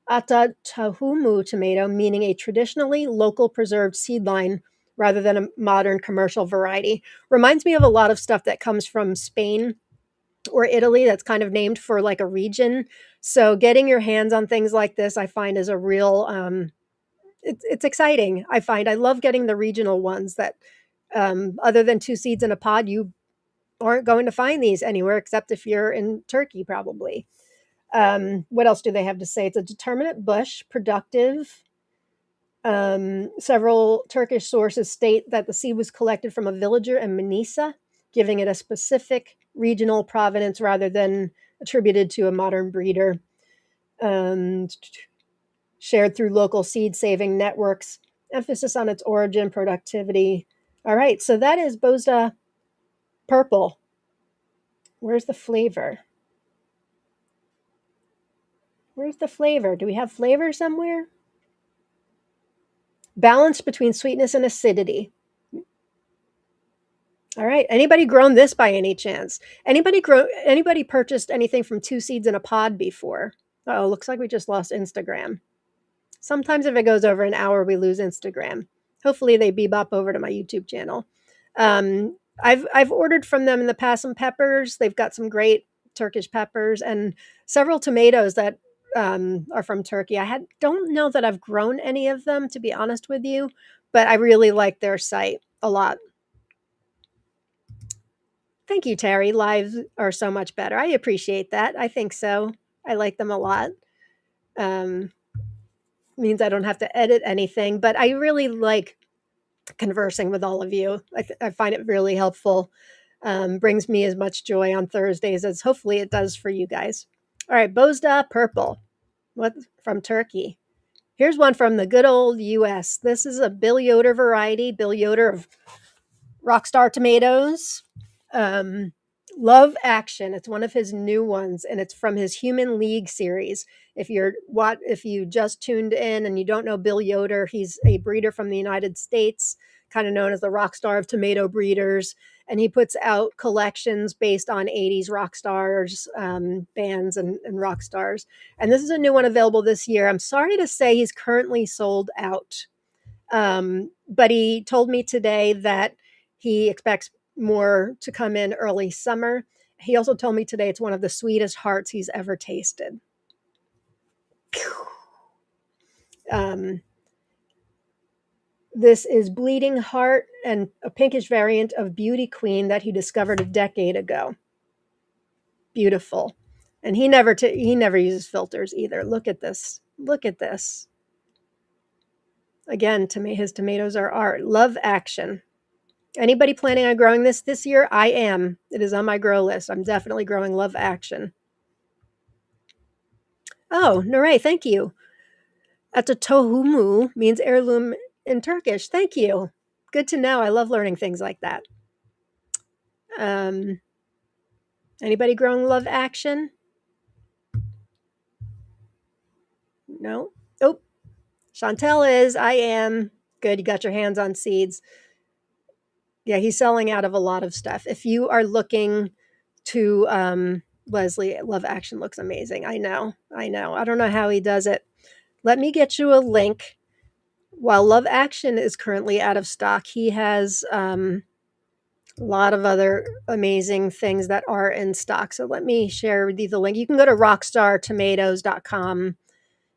ata tahumu tomato, meaning a traditionally local preserved seed line rather than a modern commercial variety. Reminds me of a lot of stuff that comes from Spain or Italy that's kind of named for like a region. So getting your hands on things like this, I find, is a real it's exciting. I love getting the regional ones that other than Two Seeds in a Pod, you aren't going to find these anywhere except if you're in Turkey, probably. What else do they have to say? It's a determinate bush, productive. Several Turkish sources state that the seed was collected from a villager in Manisa, giving it a specific regional provenance rather than attributed to a modern breeder. Shared through local seed saving networks, emphasis on its origin, productivity. All right, so that is Bozda Purple. Where's the flavor? Where's the flavor? Do we have flavor somewhere? Balance between sweetness and acidity. All right. Anybody grown this by any chance? Anybody purchased anything from Two Seeds in a Pod before? Oh, looks like we just lost Instagram. Sometimes if it goes over an hour, we lose Instagram. Hopefully they bebop over to my YouTube channel. I've ordered from them in the past some peppers. They've got some great Turkish peppers and several tomatoes that are from Turkey. Don't know that I've grown any of them, to be honest with you, but I really like their site a lot. Thank you, Terry. Lives are so much better. I appreciate that. I think so. I like them a lot. Means I don't have to edit anything, but I really like conversing with all of you. I find it really helpful. brings me as much joy on Thursdays as hopefully it does for you guys. All right, Bozda Purple. What from Turkey? Here's one from the good old US. This is a Bill Yoder variety. Bill Yoder of Rockstar Tomatoes. Um, Love Action. It's one of his new ones, and it's from his Human League series. If you just tuned in and you don't know Bill Yoder, he's a breeder from the United States, kind of known as the rock star of tomato breeders. And he puts out collections based on 80s rock stars, bands, and rock stars. And this is a new one available this year. I'm sorry to say he's currently sold out. But he told me today that he expects more to come in early summer. He also told me today it's one of the sweetest hearts he's ever tasted. This is Bleeding Heart and a pinkish variant of Beauty Queen that he discovered a decade ago. Beautiful. And he never uses filters either. Look at this. Look at this. Again, his tomatoes are art. Love Action. Anybody planning on growing this year? I am. It is on my grow list. I'm definitely growing Love Action. Oh, Nuray, thank you. Tohumu means heirloom in Turkish. Thank you. Good to know. I love learning things like that. Anybody growing Love Action? No? Oh, Chantel is. I am. Good. You got your hands on seeds. Yeah, he's selling out of a lot of stuff. If you are looking to, Leslie, Love Action looks amazing. I know. I don't know how he does it. Let me get you a link. While Love Action is currently out of stock, he has a lot of other amazing things that are in stock. So let me share with you the link. You can go to rockstartomatoes.com.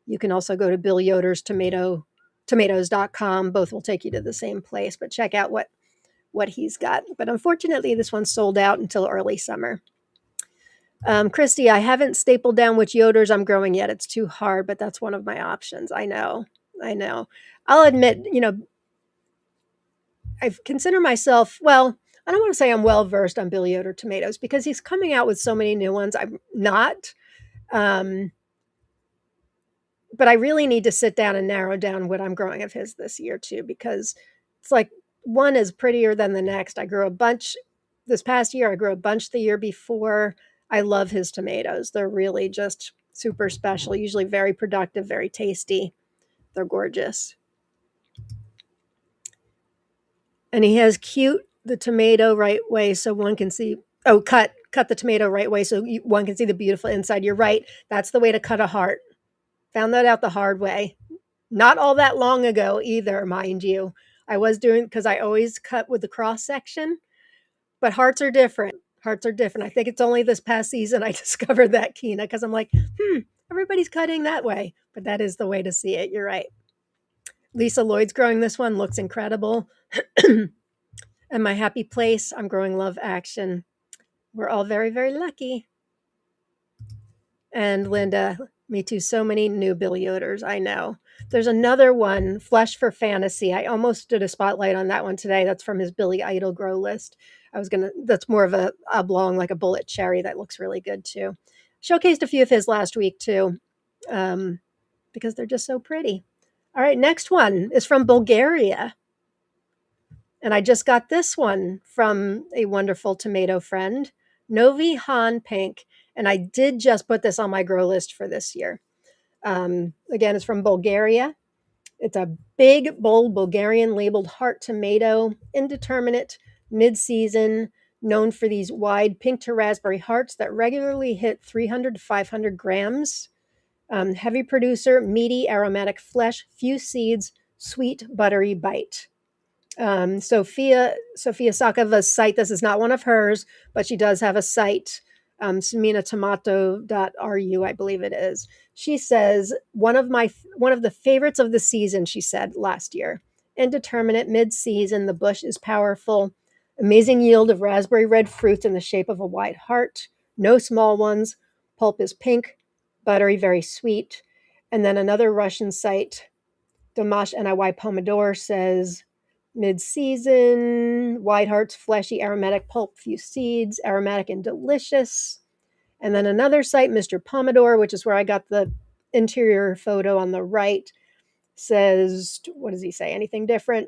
You can also go to Bill Yoder's tomatoes.com. Both will take you to the same place, but check out what he's got. But unfortunately, this one's sold out until early summer. Christy, I haven't stapled down which Yoders I'm growing yet. It's too hard, but that's one of my options. I know. I'll admit, I consider myself, well, I don't want to say I'm well versed on Bill Yoder tomatoes because he's coming out with so many new ones. I'm not. But I really need to sit down and narrow down what I'm growing of his this year too, because it's like one is prettier than the next. I grew a bunch this past year. I grew a bunch the year before. I love his tomatoes. They're really just super special, usually very productive, very tasty. They're gorgeous. And he has the tomato right way so one can see, cut the tomato right way so one can see the beautiful inside. You're right. That's the way to cut a heart. Found that out the hard way. Not all that long ago either, mind you. I was doing, because I always cut with the cross section, but hearts are different. I think it's only this past season I discovered that, Kina, because I'm like, everybody's cutting that way. But that is the way to see it. You're right. Lisa Lloyd's growing this one. Looks incredible. And my happy place, I'm growing Love Action. We're all very, very lucky. And Linda, me too. So many new Bill Yoders. I know. There's another one, Flesh for Fantasy. I almost did a spotlight on that one today. That's from his Billy Idol grow list. That's more of a oblong, like a bullet cherry. That looks really good too. Showcased a few of his last week too, because they're just so pretty. All right, next one is from Bulgaria. And I just got this one from a wonderful tomato friend, Novi Han Pink. And I did just put this on my grow list for this year. Again, it's from Bulgaria. It's a big, bold Bulgarian labeled heart tomato, indeterminate, mid-season, known for these wide pink to raspberry hearts that regularly hit 300 to 500 grams. Heavy producer, meaty, aromatic flesh, few seeds, sweet, buttery bite. Sophia Sakava's site, this is not one of hers, but she does have a site, seminatomato.ru, I believe it is. She says, one of the favorites of the season, she said last year. Indeterminate, mid-season, the bush is powerful. Amazing yield of raspberry red fruits in the shape of a wide heart. No small ones. Pulp is pink, buttery, very sweet. And then another Russian site, Domash NIY Pomodor, says, Mid-season, wide hearts, fleshy, aromatic pulp, few seeds, aromatic and delicious. And then another site, Mr. Pomodoro, which is where I got the interior photo on the right, says, what does he say? Anything different?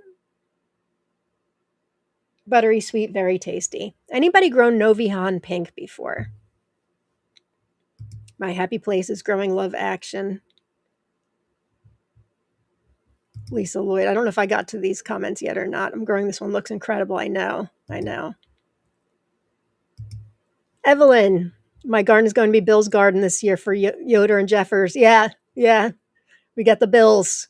Buttery sweet, very tasty. Anybody grown Novihan pink before? My happy place is growing love action. Lisa Lloyd. I don't know if I got to these comments yet or not. I'm growing this one. Looks incredible. I know. Evelyn. My garden is going to be Bill's garden this year for Yoder and Jeffers. Yeah. We got the Bills.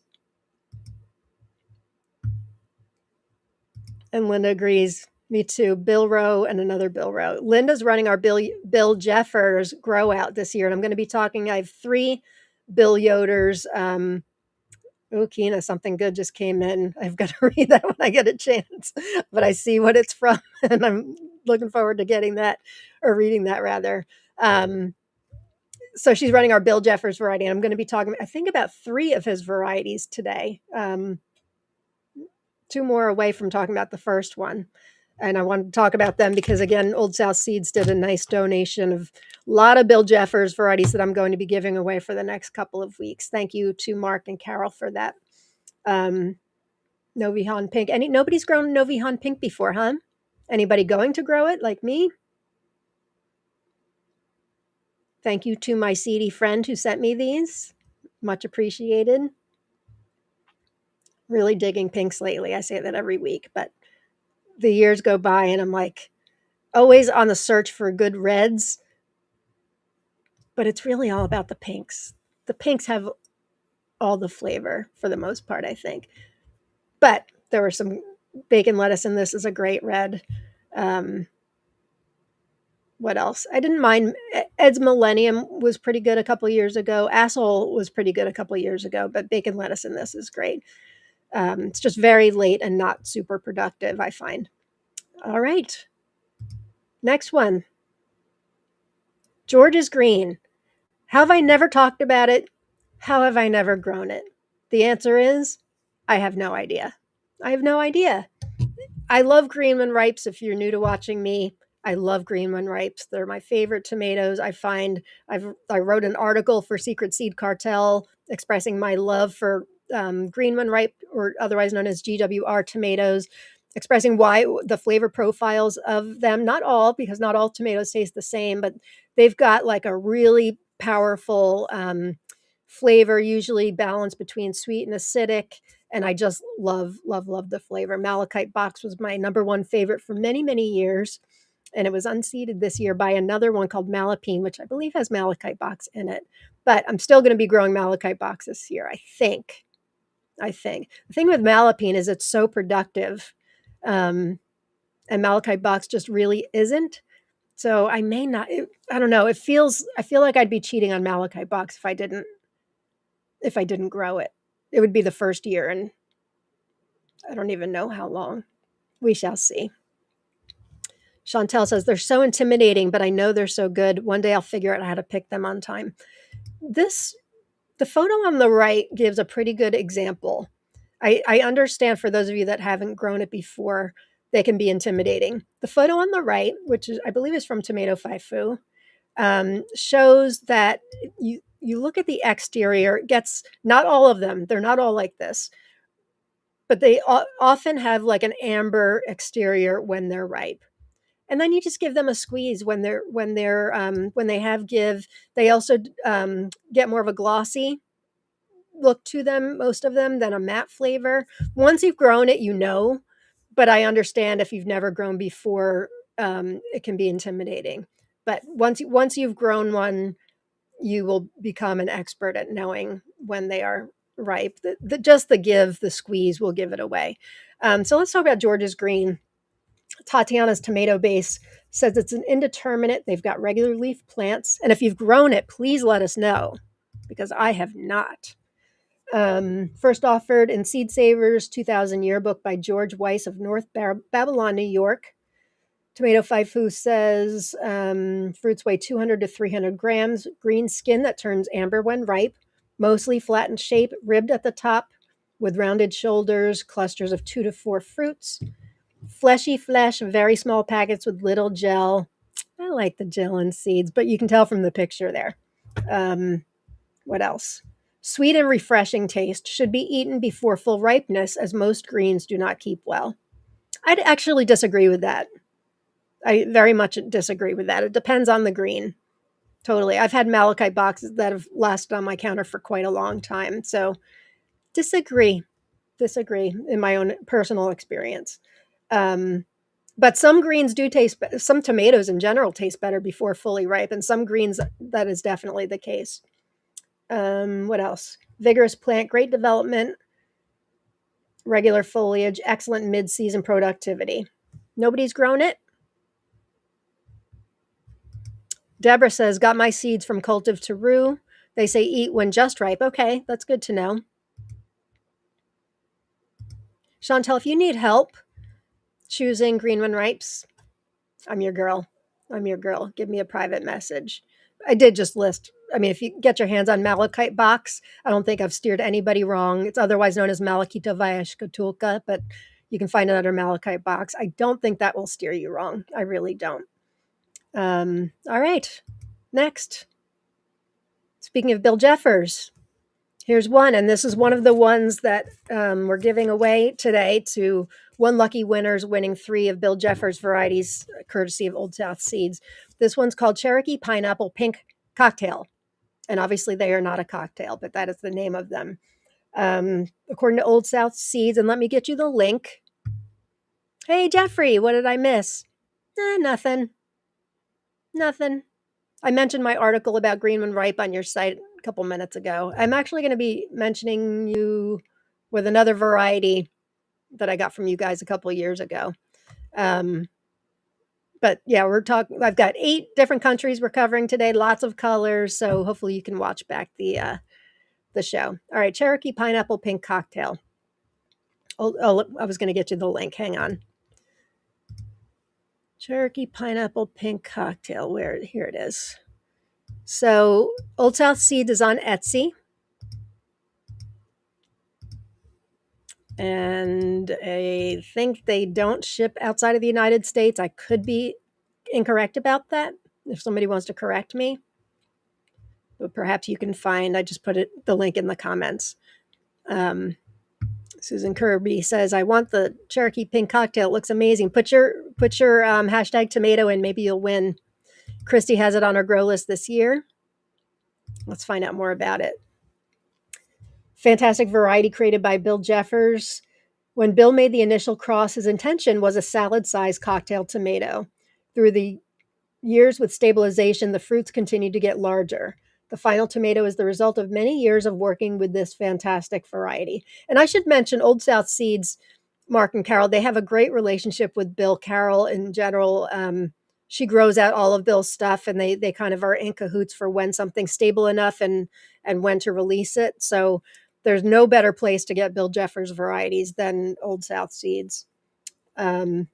And Linda agrees. Me too. Bill Rowe and another Bill Rowe. Linda's running our Bill Jeffers grow out this year. And I'm going to be talking. I have 3 Bill Yoders. Kina, something good just came in. I've got to read that when I get a chance, but I see what it's from, and I'm looking forward to getting that, or reading that rather. So she's running our Bill Jeffers variety, and I'm going to be talking, I think, about 3 of his varieties today. 2 more away from talking about the first one. And I wanted to talk about them because, again, Old South Seeds did a nice donation of a lot of Bill Jeffers varieties that I'm going to be giving away for the next couple of weeks. Thank you to Mark and Carol for that. Novihan pink. Nobody's grown Novihan pink before, huh? Anybody going to grow it like me? Thank you to my seedy friend who sent me these. Much appreciated. Really digging pinks lately. I say that every week, but the years go by and I'm like always on the search for good reds, but it's really all about the pinks. The pinks have all the flavor for the most part, I think. But there were some bacon lettuce in this is a great red. What else? I didn't mind. Ed's Millennium was pretty good a couple years ago. Asshole was pretty good a couple years ago, but bacon lettuce in this is great. It's just very late and not super productive, I find. All right. Next one. George's Green. How have I never talked about it? How have I never grown it? The answer is I have no idea. I have no idea. I love Greenman Ripes. If you're new to watching me, I love Greenman Ripes. They're my favorite tomatoes. I wrote an article for Secret Seed Cartel expressing my love for Greenman Ripe, or otherwise known as GWR tomatoes, expressing why the flavor profiles of them, not all, because not all tomatoes taste the same, but they've got like a really powerful flavor, usually balanced between sweet and acidic. And I just love the flavor. Malachite box was my number 1 favorite for many, many years. And it was unseeded this year by another one called Malapine, which I believe has malachite box in it. But I'm still going to be growing malachite box this year, I think. The thing with Malapine is it's so productive. And malachite box just really isn't. So I may not, I don't know. I feel like I'd be cheating on malachite box if I didn't grow it. It would be the first year, and I don't even know how long. We shall see. Chantel says, they're so intimidating, but I know they're so good. One day I'll figure out how to pick them on time. The photo on the right gives a pretty good example. I understand for those of you that haven't grown it before, they can be intimidating. The photo on the right, which I believe is from Tomato Faifu, shows that you look at the exterior. It gets, not all of them, they're not all like this, but they often have like an amber exterior when they're ripe. And then you just give them a squeeze when they have give. They also get more of a glossy look to them, most of them, than a matte flavor. Once you've grown it, but I understand if you've never grown before, it can be intimidating. But once you've grown one, you will become an expert at knowing when they are ripe. The squeeze will give it away. So let's talk about George's Green. Tatiana's tomato base says it's an indeterminate. They've got regular leaf plants. And if you've grown it, please let us know, because I have not. First offered in Seed Savers 2000 yearbook by George Weiss of North Babylon, New York. Tomato Faifu says fruits weigh 200 to 300 grams, green skin that turns amber when ripe, mostly flat in shape, ribbed at the top, with rounded shoulders, clusters of 2 to 4 fruits, fleshy flesh, very small packets with little gel. I like the gel in seeds, but you can tell from the picture there. What else? Sweet and refreshing taste, should be eaten before full ripeness, as most greens do not keep well. I'd actually disagree with that. I very much disagree with that. It depends on the green. Totally. I've had malachite boxes that have lasted on my counter for quite a long time. So disagree. Disagree in my own personal experience. But some greens do taste, some tomatoes in general taste better before fully ripe, and some greens, that is definitely the case. What else? Vigorous plant, great development, regular foliage, excellent mid-season productivity. Nobody's grown it? Deborah says, got my seeds from Cultive to Rue. They say eat when just ripe. Okay, that's good to know. Chantel, if you need help choosing green when ripes, I'm your girl. I'm your girl. Give me a private message. I did just list. I mean, if you get your hands on malachite box, I don't think I've steered anybody wrong. It's otherwise known as Malachita vyashkatulka, but you can find it under malachite box. I don't think that will steer you wrong. I really don't. All right. Next. Speaking of Bill Jeffers, here's one, and this is one of the ones that we're giving away today to one lucky winner's winning 3 of Bill Jeffers varieties, courtesy of Old South Seeds. This one's called Cherokee Pineapple Pink Cocktail. And obviously they are not a cocktail, but that is the name of them. According to Old South Seeds, and let me get you the link. Hey, Jeffrey, what did I miss? Nothing. Nothing. I mentioned my article about green when ripe on your site a couple minutes ago. I'm actually going to be mentioning you with another variety that I got from you guys a couple of years ago. But yeah, I've got 8 different countries we're covering today, lots of colors. So hopefully you can watch back the show. All right, Cherokee Pineapple Pink Cocktail. Oh, I was going to get you the link. Hang on. Cherokee Pineapple Pink Cocktail. Here it is. So Old South Seeds is on Etsy. And I think they don't ship outside of the United States. I could be incorrect about that if somebody wants to correct me. But perhaps you can find, I just put the link in the comments. Susan Kirby says, I want the Cherokee Pink Cocktail. It looks amazing. Put your hashtag tomato in. Maybe you'll win. Christy has it on her grow list this year. Let's find out more about it. Fantastic variety created by Bill Jeffers. When Bill made the initial cross, his intention was a salad-sized cocktail tomato. Through the years with stabilization, the fruits continued to get larger. The final tomato is the result of many years of working with this fantastic variety. And I should mention Old South Seeds, Mark and Carol, they have a great relationship with Bill. Carol, in general, she grows out all of Bill's stuff, and they kind of are in cahoots for when something's stable enough and when to release it. So there's no better place to get Bill Jeffers varieties than Old South Seeds. Kina,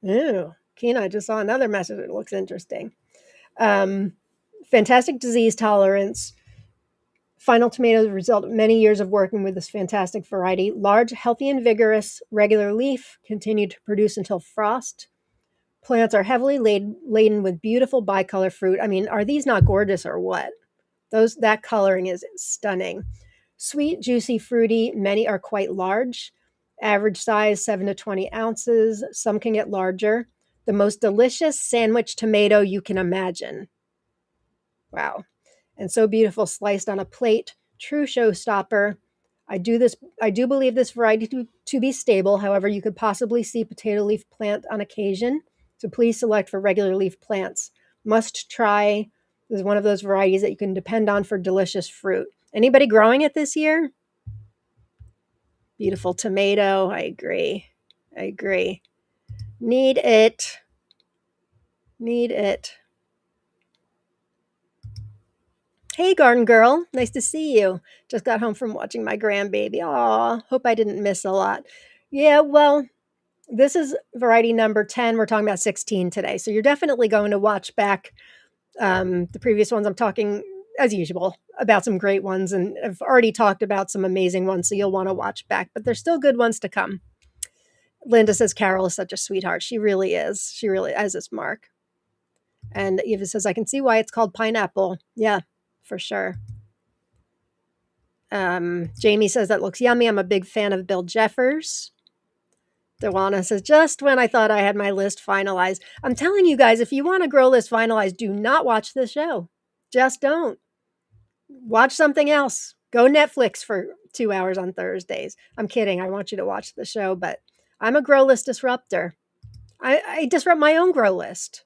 I just saw another message that looks interesting. Fantastic disease tolerance. Final tomatoes result of many years of working with this fantastic variety. Large, healthy, and vigorous, regular leaf, continue to produce until frost. Plants are heavily laden with beautiful bicolor fruit. I mean, are these not gorgeous or what? That coloring is stunning. Sweet, juicy, fruity. Many are quite large. Average size 7 to 20 ounces. Some can get larger. The most delicious sandwich tomato you can imagine. Wow. And so beautiful, sliced on a plate. True showstopper. I do believe this variety to be stable. However, you could possibly see potato leaf plant on occasion. So please select for regular leaf plants. Must try. This is one of those varieties that you can depend on for delicious fruit. Anybody growing it this year? Beautiful tomato. I agree. Need it. Hey, garden girl. Nice to see you. Just got home from watching my grandbaby. Aw, hope I didn't miss a lot. Yeah, well, this is variety number 10. We're talking about 16 today. So you're definitely going to watch back the previous ones. I'm talking as usual, about some great ones. And I've already talked about some amazing ones, so you'll want to watch back, but there's still good ones to come. Linda says Carol is such a sweetheart. She really is. She really, as is Mark. And Eva says, I can see why it's called pineapple. Yeah, for sure. Jamie says, that looks yummy. I'm a big fan of Bill Jeffers. Dewana says, just when I thought I had my list finalized. I'm telling you guys, if you want a grow list finalized, do not watch this show. Just don't. Watch something else. Go Netflix for 2 hours on Thursdays. I'm kidding. I want you to watch the show, but I'm a grow list disruptor. I disrupt my own grow list.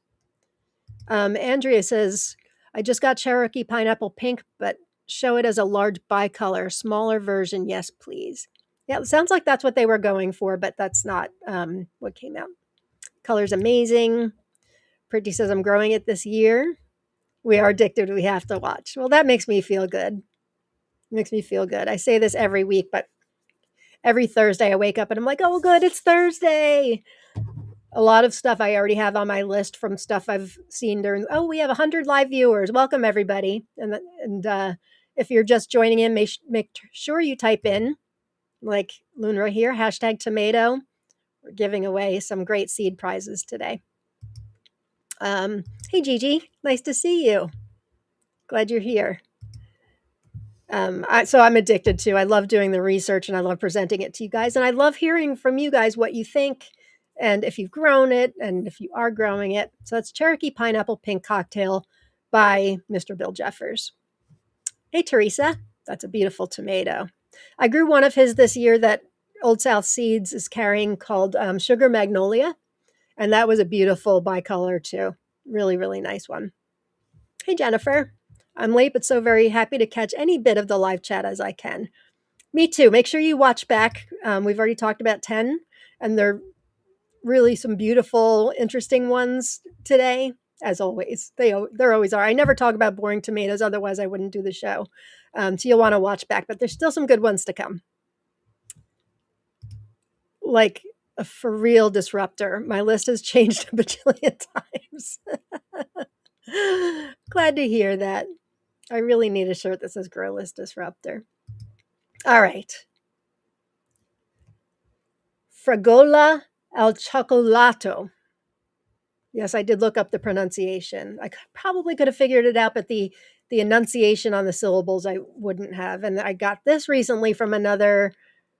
Andrea says, I just got Cherokee Pineapple Pink, but show it as a large bicolor, smaller version. Yes, please. Yeah, it sounds like that's what they were going for, but that's not what came out. Color's amazing. Pretty says, I'm growing it this year. We are addicted. We have to watch. Well, that makes me feel good. Makes me feel good. I say this every week, but every Thursday I wake up and I'm like, oh, good, it's Thursday. A lot of stuff I already have on my list from stuff I've seen during. Oh, we have 100 live viewers. Welcome everybody. And if you're just joining in, make sure you type in, like Lunra here, #tomato. We're giving away some great seed prizes today. Hey Gigi, nice to see you. Glad you're here. So I'm addicted to. I love doing the research and I love presenting it to you guys, and I love hearing from you guys what you think and if you've grown it and if you are growing it. So that's Cherokee Pineapple Pink Cocktail by Mr. Bill Jeffers. Hey Teresa, that's a beautiful tomato. I grew one of his this year that Old South Seeds is carrying called Sugar Magnolia, and that was a beautiful bicolor too. Really, really nice one. Hey Jennifer. I'm late, but so very happy to catch any bit of the live chat as I can. Me too. Make sure you watch back. We've already talked about 10, and they're really some beautiful, interesting ones today, as always. There always are. I never talk about boring tomatoes, otherwise I wouldn't do the show. So you'll want to watch back, but there's still some good ones to come. Like a for real disruptor. My list has changed a bajillion times. Glad to hear that. I really need a shirt that says Grow List Disruptor. All right. Fragola al Cioccolato. Yes, I did look up the pronunciation. I probably could have figured it out, but the enunciation on the syllables I wouldn't have. And I got this recently from a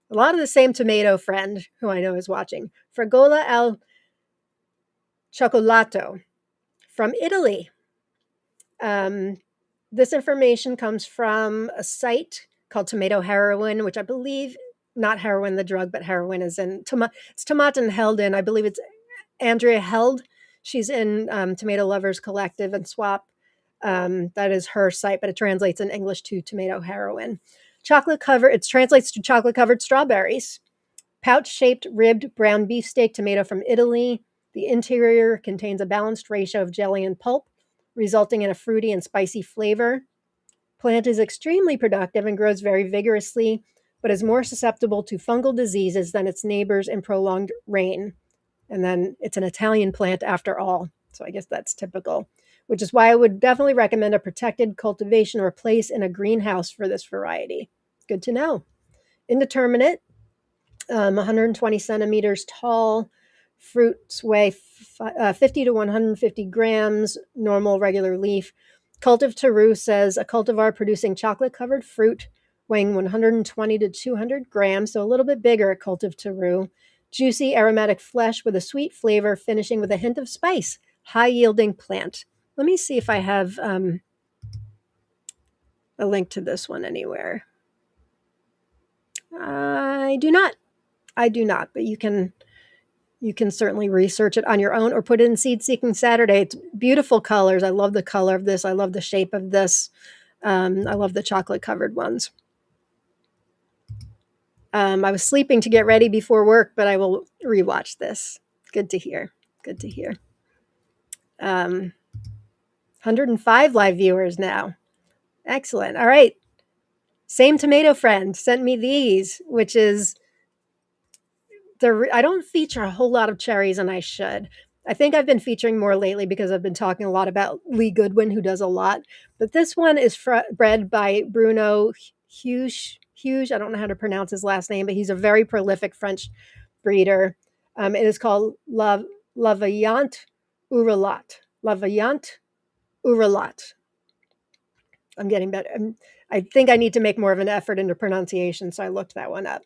lot of the same tomato friend who I know is watching. Fragola al Cioccolato from Italy. This information comes from a site called Tomato Heroin, which I believe, not heroin, the drug, but heroin is in, it's Tomaten Helden. I believe it's Andrea Held. She's in Tomato Lovers Collective and Swap. That is her site, but it translates in English to Tomato Heroin. It translates to chocolate covered strawberries. Pouch shaped ribbed brown beefsteak tomato from Italy. The interior contains a balanced ratio of jelly and pulp, resulting in a fruity and spicy flavor. Plant is extremely productive and grows very vigorously, but is more susceptible to fungal diseases than its neighbors in prolonged rain. And then it's an Italian plant after all, so I guess that's typical, which is why I would definitely recommend a protected cultivation or place in a greenhouse for this variety. Good to know. Indeterminate, 120 centimeters tall. Fruits weigh 50 to 150 grams, normal regular leaf. Cultiv Taru says a cultivar producing chocolate-covered fruit weighing 120 to 200 grams, so a little bit bigger at Cultiv Taru. Juicy aromatic flesh with a sweet flavor, finishing with a hint of spice. High-yielding plant. Let me see if I have a link to this one anywhere. I do not, but you can certainly research it on your own or put it in Seed Seeking Saturday. It's beautiful colors. I love the color of this. I love the shape of this. I love the chocolate covered ones. I was sleeping to get ready before work, but I will rewatch this. Good to hear. 105 live viewers now. Excellent. All right. Same tomato friend sent me these, which is I don't feature a whole lot of cherries, and I should. I think I've been featuring more lately because I've been talking a lot about Lee Goodwin, who does a lot. But this one is bred by Bruno Hughes. Hughes, I don't know how to pronounce his last name, but he's a very prolific French breeder. It is called La Vaillante Uralat. La Vaillante Uralat. I'm getting better. I think I need to make more of an effort into pronunciation, so I looked that one up.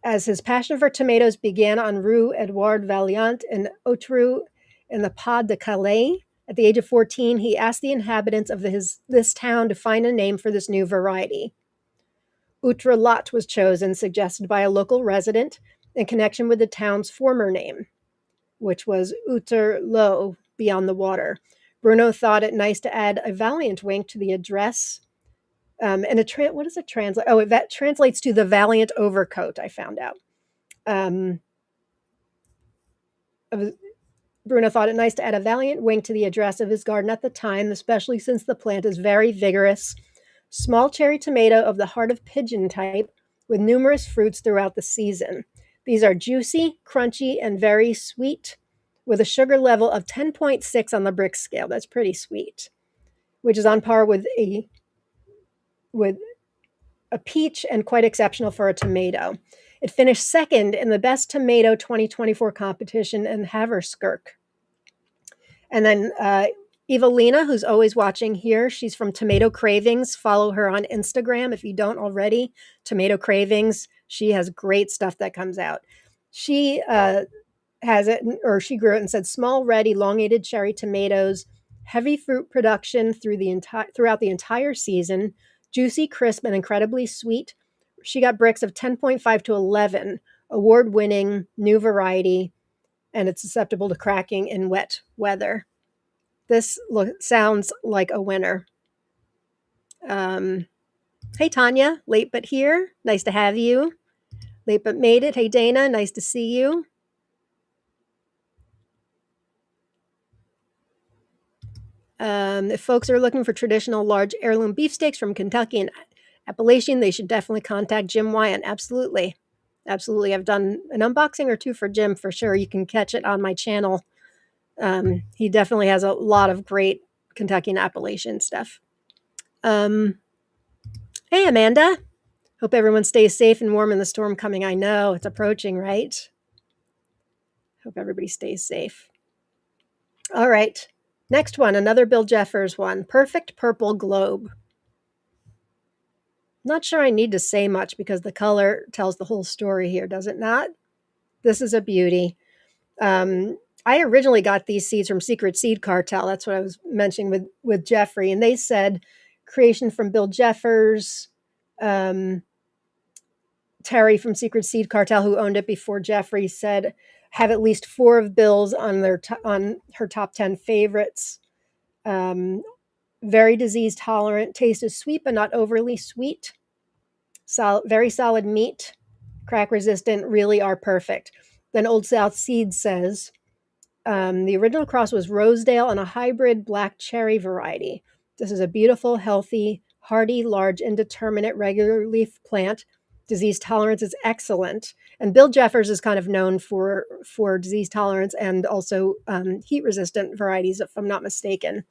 As his passion for tomatoes began on Rue Edouard Vaillant in Autrou in the Pas de Calais, at the age of 14, he asked the inhabitants of this town to find a name for this new variety. Outre-Lot was chosen, suggested by a local resident, in connection with the town's former name, which was Outre-Lot, beyond the water. Bruno thought it nice to add a valiant wink to the address. And what does it translate? Oh, that translates to the valiant overcoat, I found out. Bruno thought it nice to add a valiant wink to the address of his garden at the time, especially since the plant is very vigorous. Small cherry tomato of the heart of pigeon type with numerous fruits throughout the season. These are juicy, crunchy, and very sweet, with a sugar level of 10.6 on the Brick scale. That's pretty sweet, which is on par with a peach and quite exceptional for a tomato. It finished second in the Best Tomato 2024 competition in Haverskirk. And then Evelina, who's always watching here, she's from Tomato Cravings. Follow her on Instagram if you don't already. Tomato Cravings. She has great stuff that comes out. She has it, or she grew it and said small, red, elongated cherry tomatoes, heavy fruit production throughout the entire season, juicy, crisp, and incredibly sweet. She got bricks of 10.5 to 11, award-winning new variety, and it's susceptible to cracking in wet weather. This sounds like a winner. Hey, Tanya, late but here. Nice to have you. Late but made it. Hey, Dana, nice to see you. If folks are looking for traditional large heirloom beefsteaks from Kentucky and Appalachian, they should definitely contact Jim Wyan. Absolutely. Absolutely. I've done an unboxing or two for Jim for sure. You can catch it on my channel. He definitely has a lot of great Kentucky and Appalachian stuff. Hey, Amanda. Hope everyone stays safe and warm in the storm coming. I know it's approaching, right? Hope everybody stays safe. All right. Next one, another Bill Jeffers one. Perfect Purple Globe. Not sure I need to say much because the color tells the whole story here, does it not? This is a beauty. I originally got these seeds from Secret Seed Cartel. That's what I was mentioning with Jeffrey. And they said creation from Bill Jeffers, Terry from Secret Seed Cartel, who owned it before Jeffrey, said have at least 4 of Bill's on her top 10 favorites. Very disease tolerant. Taste is sweet but not overly sweet. Very solid meat. Crack resistant. Really are perfect. Then Old South Seeds says the original cross was Rosedale and a hybrid black cherry variety. This is a beautiful, healthy, hardy, large, indeterminate, regular leaf plant. Disease tolerance is excellent. And Bill Jeffers is kind of known for disease tolerance and also heat-resistant varieties, if I'm not mistaken.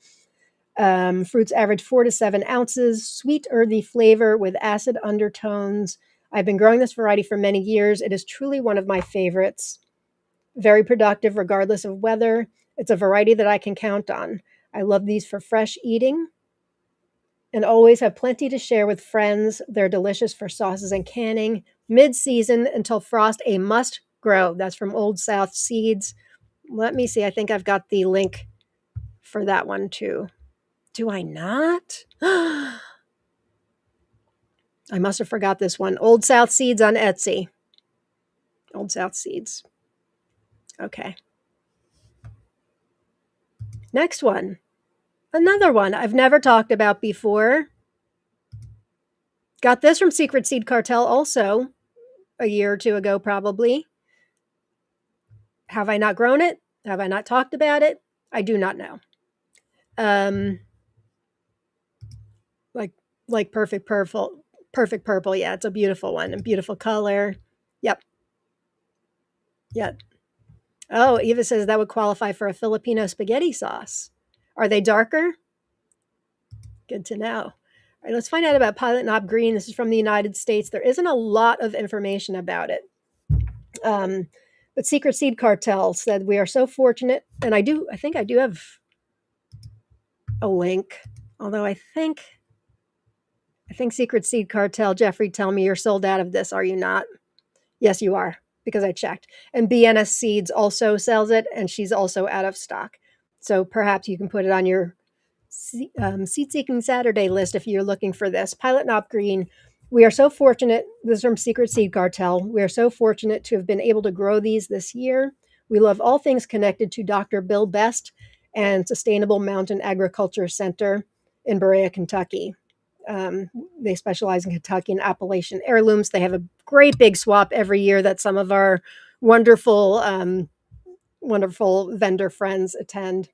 Fruits average 4 to 7 ounces, sweet, earthy flavor with acid undertones. I've been growing this variety for many years. It is truly one of my favorites. Very productive regardless of weather. It's a variety that I can count on. I love these for fresh eating and always have plenty to share with friends. They're delicious for sauces and canning. Mid-season until frost, a must grow. That's from Old South Seeds. Let me see. I think I've got the link for that one too. Do I not? I must have forgot this one. Old South Seeds on Etsy. Old South Seeds. Okay. Next one. Another one I've never talked about before. Got this from Secret Seed Cartel also a year or two ago, probably. Have I not grown it? Have I not talked about it? I do not know. Like perfect purple. Perfect purple. Yeah, it's a beautiful one. A beautiful color. Yep. Oh, Eva says that would qualify for a Filipino spaghetti sauce. Are they darker? Good to know. All right, let's find out about Pilot Knob Green. This is from the United States. There isn't a lot of information about it. Um, but Secret Seed Cartel said, we are so fortunate. And I think I do have a link, although I think Secret Seed Cartel, Jeffrey, tell me you're sold out of this, are you not? Yes, you are, because I checked. And BNS Seeds also sells it, and she's also out of stock. So perhaps you can put it on your Seed Seeking Saturday list if you're looking for this. Pilot Knob Green. We are so fortunate. This is from Secret Seed Cartel. We are so fortunate to have been able to grow these this year. We love all things connected to Dr. Bill Best and Sustainable Mountain Agriculture Center in Berea, Kentucky. They specialize in Kentucky and Appalachian heirlooms. They have a great big swap every year that some of our wonderful, wonderful vendor friends attend,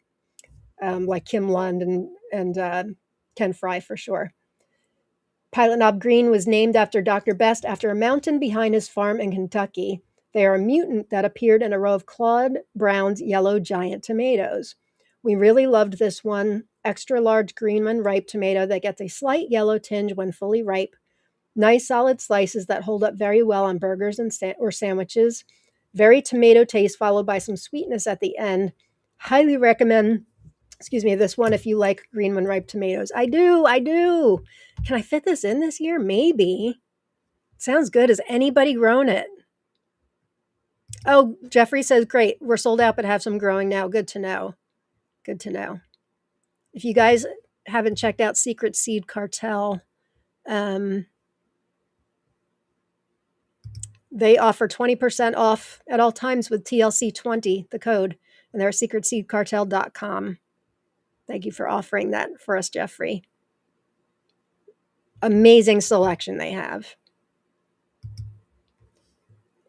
like Kim Lund and Ken Fry for sure. Pilot Knob Green was named after Dr. Best after a mountain behind his farm in Kentucky. They are a mutant that appeared in a row of Claude Brown's yellow giant tomatoes. We really loved this one. Extra large green when ripe tomato that gets a slight yellow tinge when fully ripe. Nice solid slices that hold up very well on burgers and or sandwiches. Very tomato taste followed by some sweetness at the end. Highly recommend, this one if you like green when ripe tomatoes. I do. Can I fit this in this year? Maybe. Sounds good. Has anybody grown it? Oh, Jeffrey says, great. We're sold out, but have some growing now. Good to know. Good to know. If you guys haven't checked out Secret Seed Cartel, they offer 20% off at all times with TLC20, the code, and they're secretseedcartel.com. Thank you for offering that for us, Jeffrey. Amazing selection they have.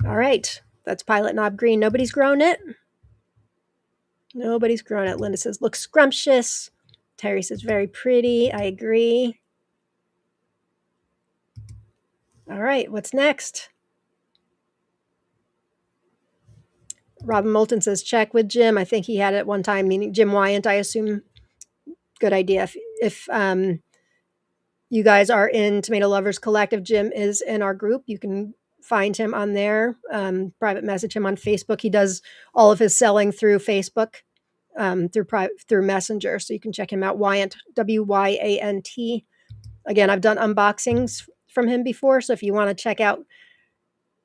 All right. That's Pilot Knob Green. Nobody's grown it. Nobody's grown it. Linda says, looks scrumptious. Terry says, very pretty. I agree. All right. What's next? Robin Moulton says, check with Jim. I think he had it at one time, meaning Jim Wyant, I assume. Good idea. If you guys are in Tomato Lovers Collective, Jim is in our group. You can find him on there, private message him on Facebook. He does all of his selling through Facebook, through Messenger. So you can check him out, Wyant, W-Y-A-N-T. Again, I've done unboxings from him before. So if you want to check out,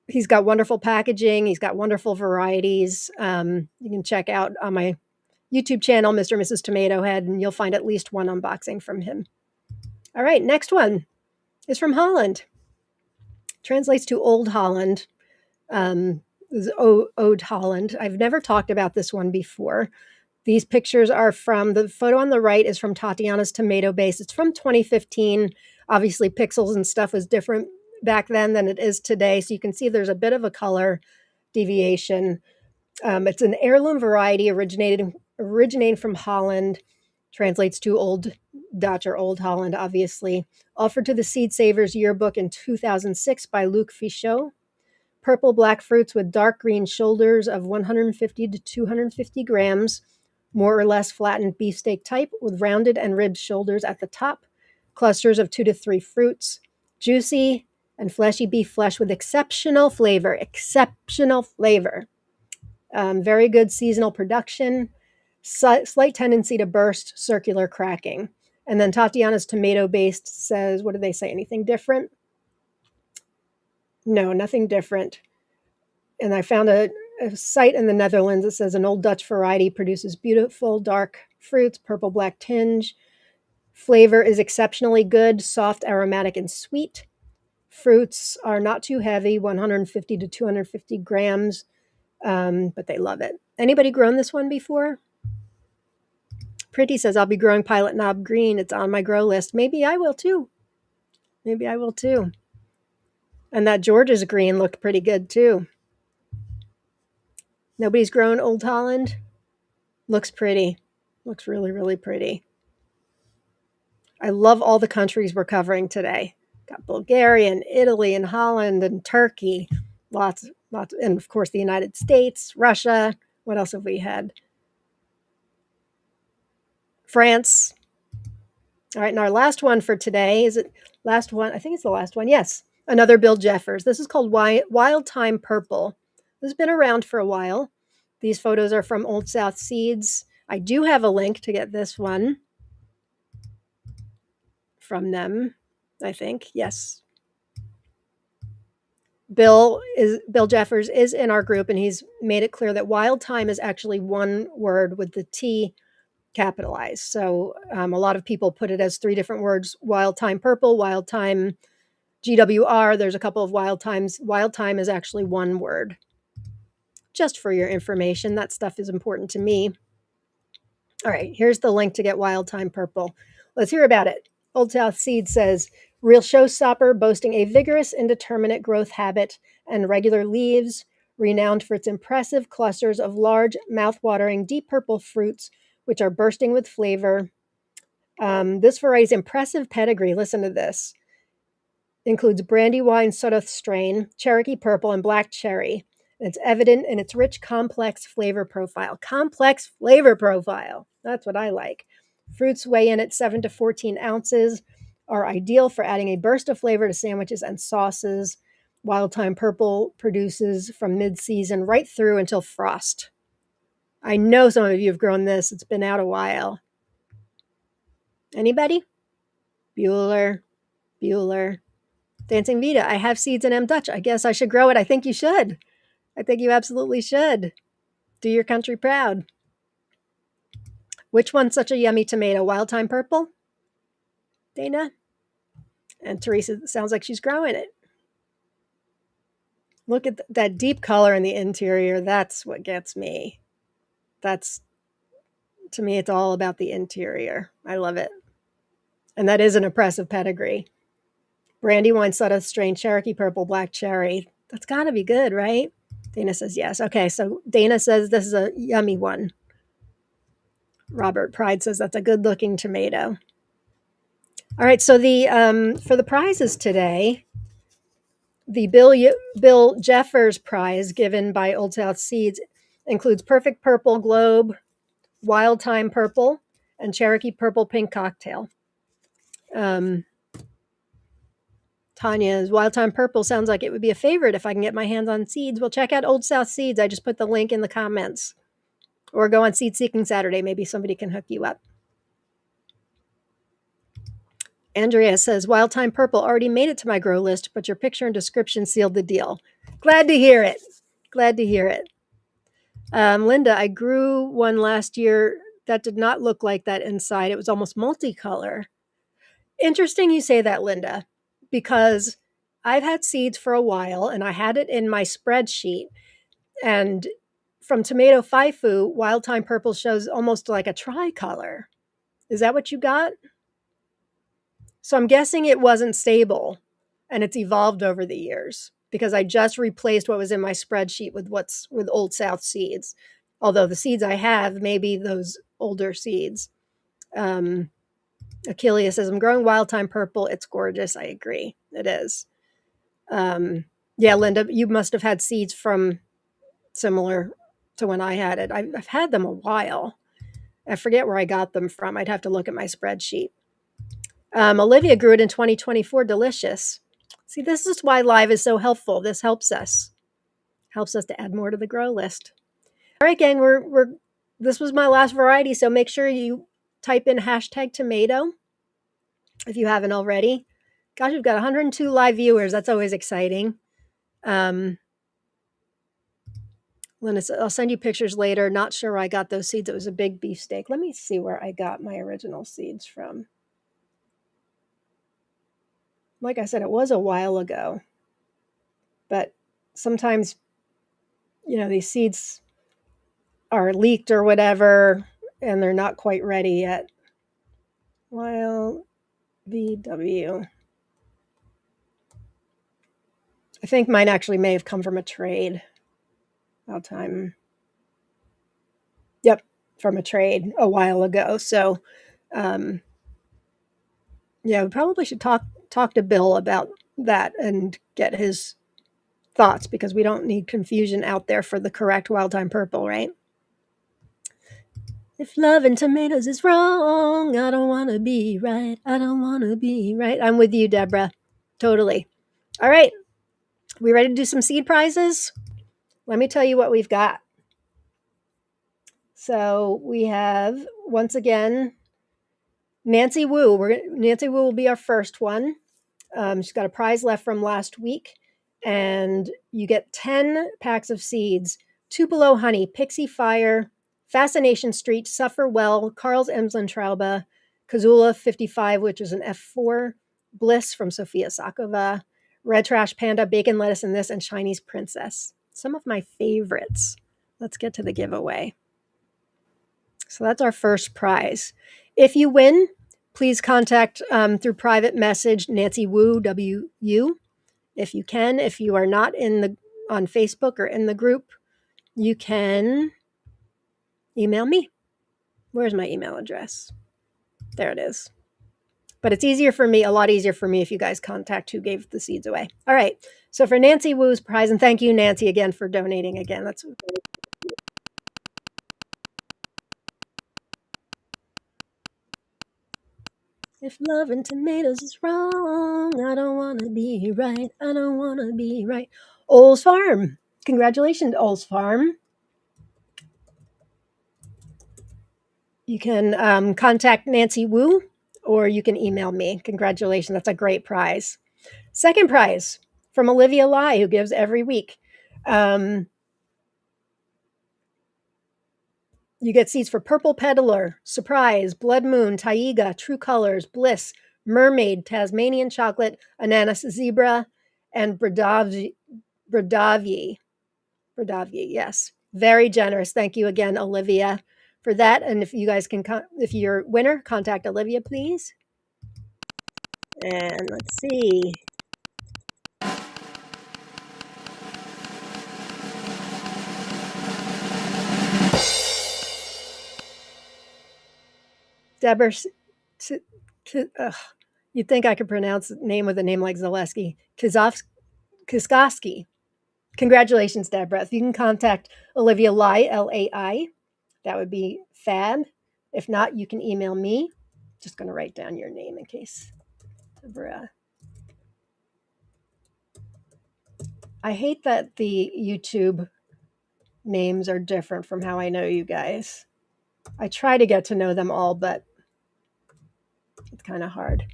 he's got wonderful packaging. He's got wonderful varieties. You can check out on my YouTube channel, Mr. and Mrs. Tomato Head, and you'll find at least one unboxing from him. All right, next one is from Holland. Translates to Old Holland. Ode Holland. I've never talked about this one before. These pictures are from, the photo on the right is from Tatiana's Tomato Base. It's from 2015. Obviously, pixels and stuff was different back then than it is today. So you can see there's a bit of a color deviation. It's an heirloom variety originating from Holland. Translates to Old Dutch or Old Holland, obviously. Offered to the Seed Savers Yearbook in 2006 by Luc Fichot. Purple black fruits with dark green shoulders of 150 to 250 grams. More or less flattened beefsteak type with rounded and ribbed shoulders at the top. Clusters of 2 to 3 fruits. Juicy and fleshy beef flesh with exceptional flavor. Exceptional flavor. Very good seasonal production. Slight tendency to burst, circular cracking. And then Tatiana's Tomato Based says, what do they say? Anything different? No, nothing different. And I found a site in the Netherlands that says an Old Dutch variety produces beautiful dark fruits, purple-black tinge. Flavor is exceptionally good, soft, aromatic, and sweet. Fruits are not too heavy, 150 to 250 grams, but they love it. Anybody grown this one before? Pretty says, I'll be growing Pilot Knob Green. It's on my grow list. Maybe I will too. And that George's green looked pretty good too. Nobody's grown Old Holland. Looks pretty. Looks really, really pretty. I love all the countries we're covering today. Got Bulgaria and Italy and Holland and Turkey. Lots, and of course the United States, Russia, What else have we had? France. All right, and our last one for today, is it last one? I think it's the last one. Yes, another Bill Jeffers. This is called Wild Time Purple. This has been around for a while. These photos are from Old South Seeds. I do have a link to get this one from them, I think. Yes. Bill Jeffers is in our group, and he's made it clear that wild time is actually one word with the T capitalized. So a lot of people put it as three different words: wild time purple, wild time GWR. There's a couple of wild times. Wild time is actually one word. Just for your information, that stuff is important to me. All right, here's the link to get Wild Time Purple. Let's hear about it. Old South Seed says, real showstopper boasting a vigorous, indeterminate growth habit and regular leaves, renowned for its impressive clusters of large, mouth-watering, deep purple fruits, which are bursting with flavor. This variety's impressive pedigree, listen to this, includes Brandywine Sudduth strain, Cherokee Purple, and Black Cherry. And it's evident in its rich, complex flavor profile. Complex flavor profile. That's what I like. Fruits weigh in at 7 to 14 ounces, are ideal for adding a burst of flavor to sandwiches and sauces. Wild Time Purple produces from mid-season right through until frost. I know some of you have grown this. It's been out a while. Anybody? Bueller. Dancing Vita. I have seeds in M. Dutch. I guess I should grow it. I think you should. I think you absolutely should. Do your country proud. Which one's such a yummy tomato? Wild Time Purple? Dana? And Teresa, sounds like she's growing it. Look at that deep color in the interior. That's what gets me. To me, it's all about the interior. I love it. And that is an impressive pedigree. Brandywine Sudduth strain, Cherokee Purple, Black Cherry. That's got to be good, right? Dana says yes. Okay, so Dana says this is a yummy one. Robert Pride says that's a good-looking tomato. All right, so the for the prizes today, the Bill Jeffers prize given by Old South Seeds includes Perfect Purple Globe, Wild Time Purple, and Cherokee Purple Pink Cocktail. Tanya's Wild Time Purple sounds like it would be a favorite if I can get my hands on seeds. Well, check out Old South Seeds. I just put the link in the comments. Or go on Seed Seeking Saturday. Maybe somebody can hook you up. Andrea says, Wild Time Purple already made it to my grow list, but your picture and description sealed the deal. Glad to hear it. Linda, I grew one last year that did not look like that inside. It was almost multicolor. Interesting you say that, Linda, because I've had seeds for a while and I had it in my spreadsheet. And from Tomato Faifu, Wild Time Purple shows almost like a tricolor. Is that what you got? So I'm guessing it wasn't stable and it's evolved over the years because I just replaced what was in my spreadsheet with what's with Old South Seeds. Although the seeds I have may be those older seeds. Achilles says, I'm growing Wild Time Purple. It's gorgeous. I agree. It is. Yeah, Linda, you must have had seeds from similar to when I had it. I've had them a while. I forget where I got them from. I'd have to look at my spreadsheet. Olivia grew it in 2024. Delicious. See, this is why live is so helpful. This helps us to add more to the grow list. All right, gang, this was my last variety, so make sure you type in #tomato if you haven't already. Gosh, we've got 102 live viewers. That's always exciting. Linda said, I'll send you pictures later. Not sure where I got those seeds. It was a big beefsteak. Let me see where I got my original seeds from. Like I said, it was a while ago. But sometimes, these seeds are leaked or whatever, and they're not quite ready yet. Wild VW. I think mine actually may have come from a trade. Wild Time. Yep, from a trade a while ago. So, yeah, we probably should talk to Bill about that and get his thoughts because we don't need confusion out there for the correct Wild Time Purple, right? If loving tomatoes is wrong, I don't want to be right. I don't want to be right. I'm with you, Deborah. Totally. All right. We ready to do some seed prizes? Let me tell you what we've got. So we have, once again, Nancy Wu. Nancy Wu will be our first one. She's got a prize left from last week. And you get 10 packs of seeds: Tupelo Honey, Pixie Fire, Fascination Street, Suffer Well, Carl's Emsland Traube, Kazula 55, which is an F4, Bliss from Sofia Sakova, Red Trash Panda, Bacon Lettuce and This, and Chinese Princess. Some of my favorites. Let's get to the giveaway. So that's our first prize. If you win, please contact through private message Nancy Wu, W-U. If you can, if you are not on Facebook or in the group, you can email me. Where's my email address? There it is. But it's easier for me, a lot easier for me if you guys contact who gave the seeds away. All right. So for Nancy Wu's prize, and thank you, Nancy, again for donating again. That's if loving tomatoes is wrong, I don't want to be right. I don't want to be right. Oles Farm. Congratulations, Oles Farm. You can contact Nancy Wu or you can email me. Congratulations. That's a great prize. Second prize from Olivia Lai, who gives every week. You get seeds for Purple Peddler, Surprise, Blood Moon, Taiga, True Colors, Bliss, Mermaid, Tasmanian Chocolate, Ananas Zebra, and Bradavyi. Yes. Very generous. Thank you again, Olivia, for that. And if you guys can, if you're a winner, contact Olivia, please. And let's see. Deborah, you'd think I could pronounce the name with a name like Zaleski. Kiskowski. Congratulations, Deborah. If you can contact Olivia Lai, L-A-I, that would be fab. If not, you can email me. Just going to write down your name in case. Deborah. I hate that the YouTube names are different from how I know you guys. I try to get to know them all, but it's kind of hard.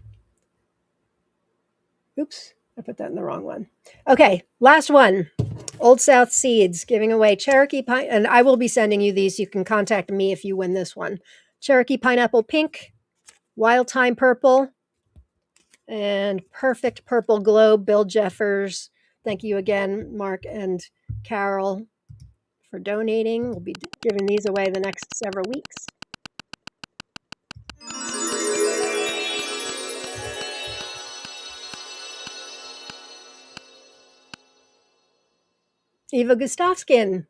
Oops, I put that in the wrong one. Okay, last one. Old South Seeds, giving away Cherokee Pine, and I will be sending you these. You can contact me if you win this one. Cherokee Pineapple Pink, Wild Thyme Purple, and Perfect Purple Globe, Bill Jeffers. Thank you again, Mark and Carol, for donating. We'll be giving these away the next several weeks. Eva Gustafson,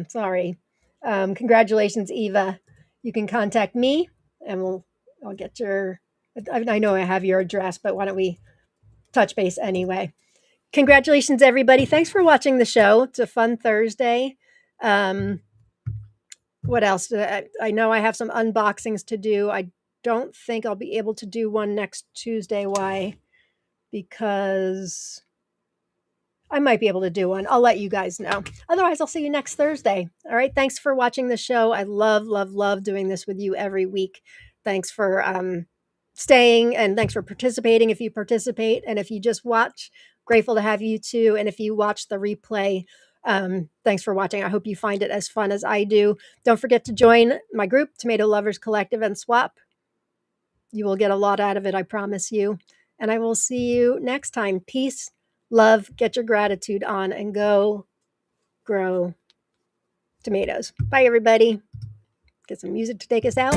sorry. Congratulations, Eva. You can contact me and I'll get I know I have your address, but why don't we touch base anyway? Congratulations, everybody. Thanks for watching the show. It's a fun Thursday. What else? I know I have some unboxings to do. I don't think I'll be able to do one next Tuesday. Why? Because I might be able to do one. I'll let you guys know. Otherwise, I'll see you next Thursday. All right. Thanks for watching the show. I love, love, love doing this with you every week. Thanks for staying and thanks for participating if you participate. And if you just watch, grateful to have you too. And if you watch the replay, thanks for watching. I hope you find it as fun as I do. Don't forget to join my group, Tomato Lovers Collective, and swap. You will get a lot out of it, I promise you. And I will see you next time. Peace, love, get your gratitude on, and go grow tomatoes. Bye, everybody. Get some music to take us out.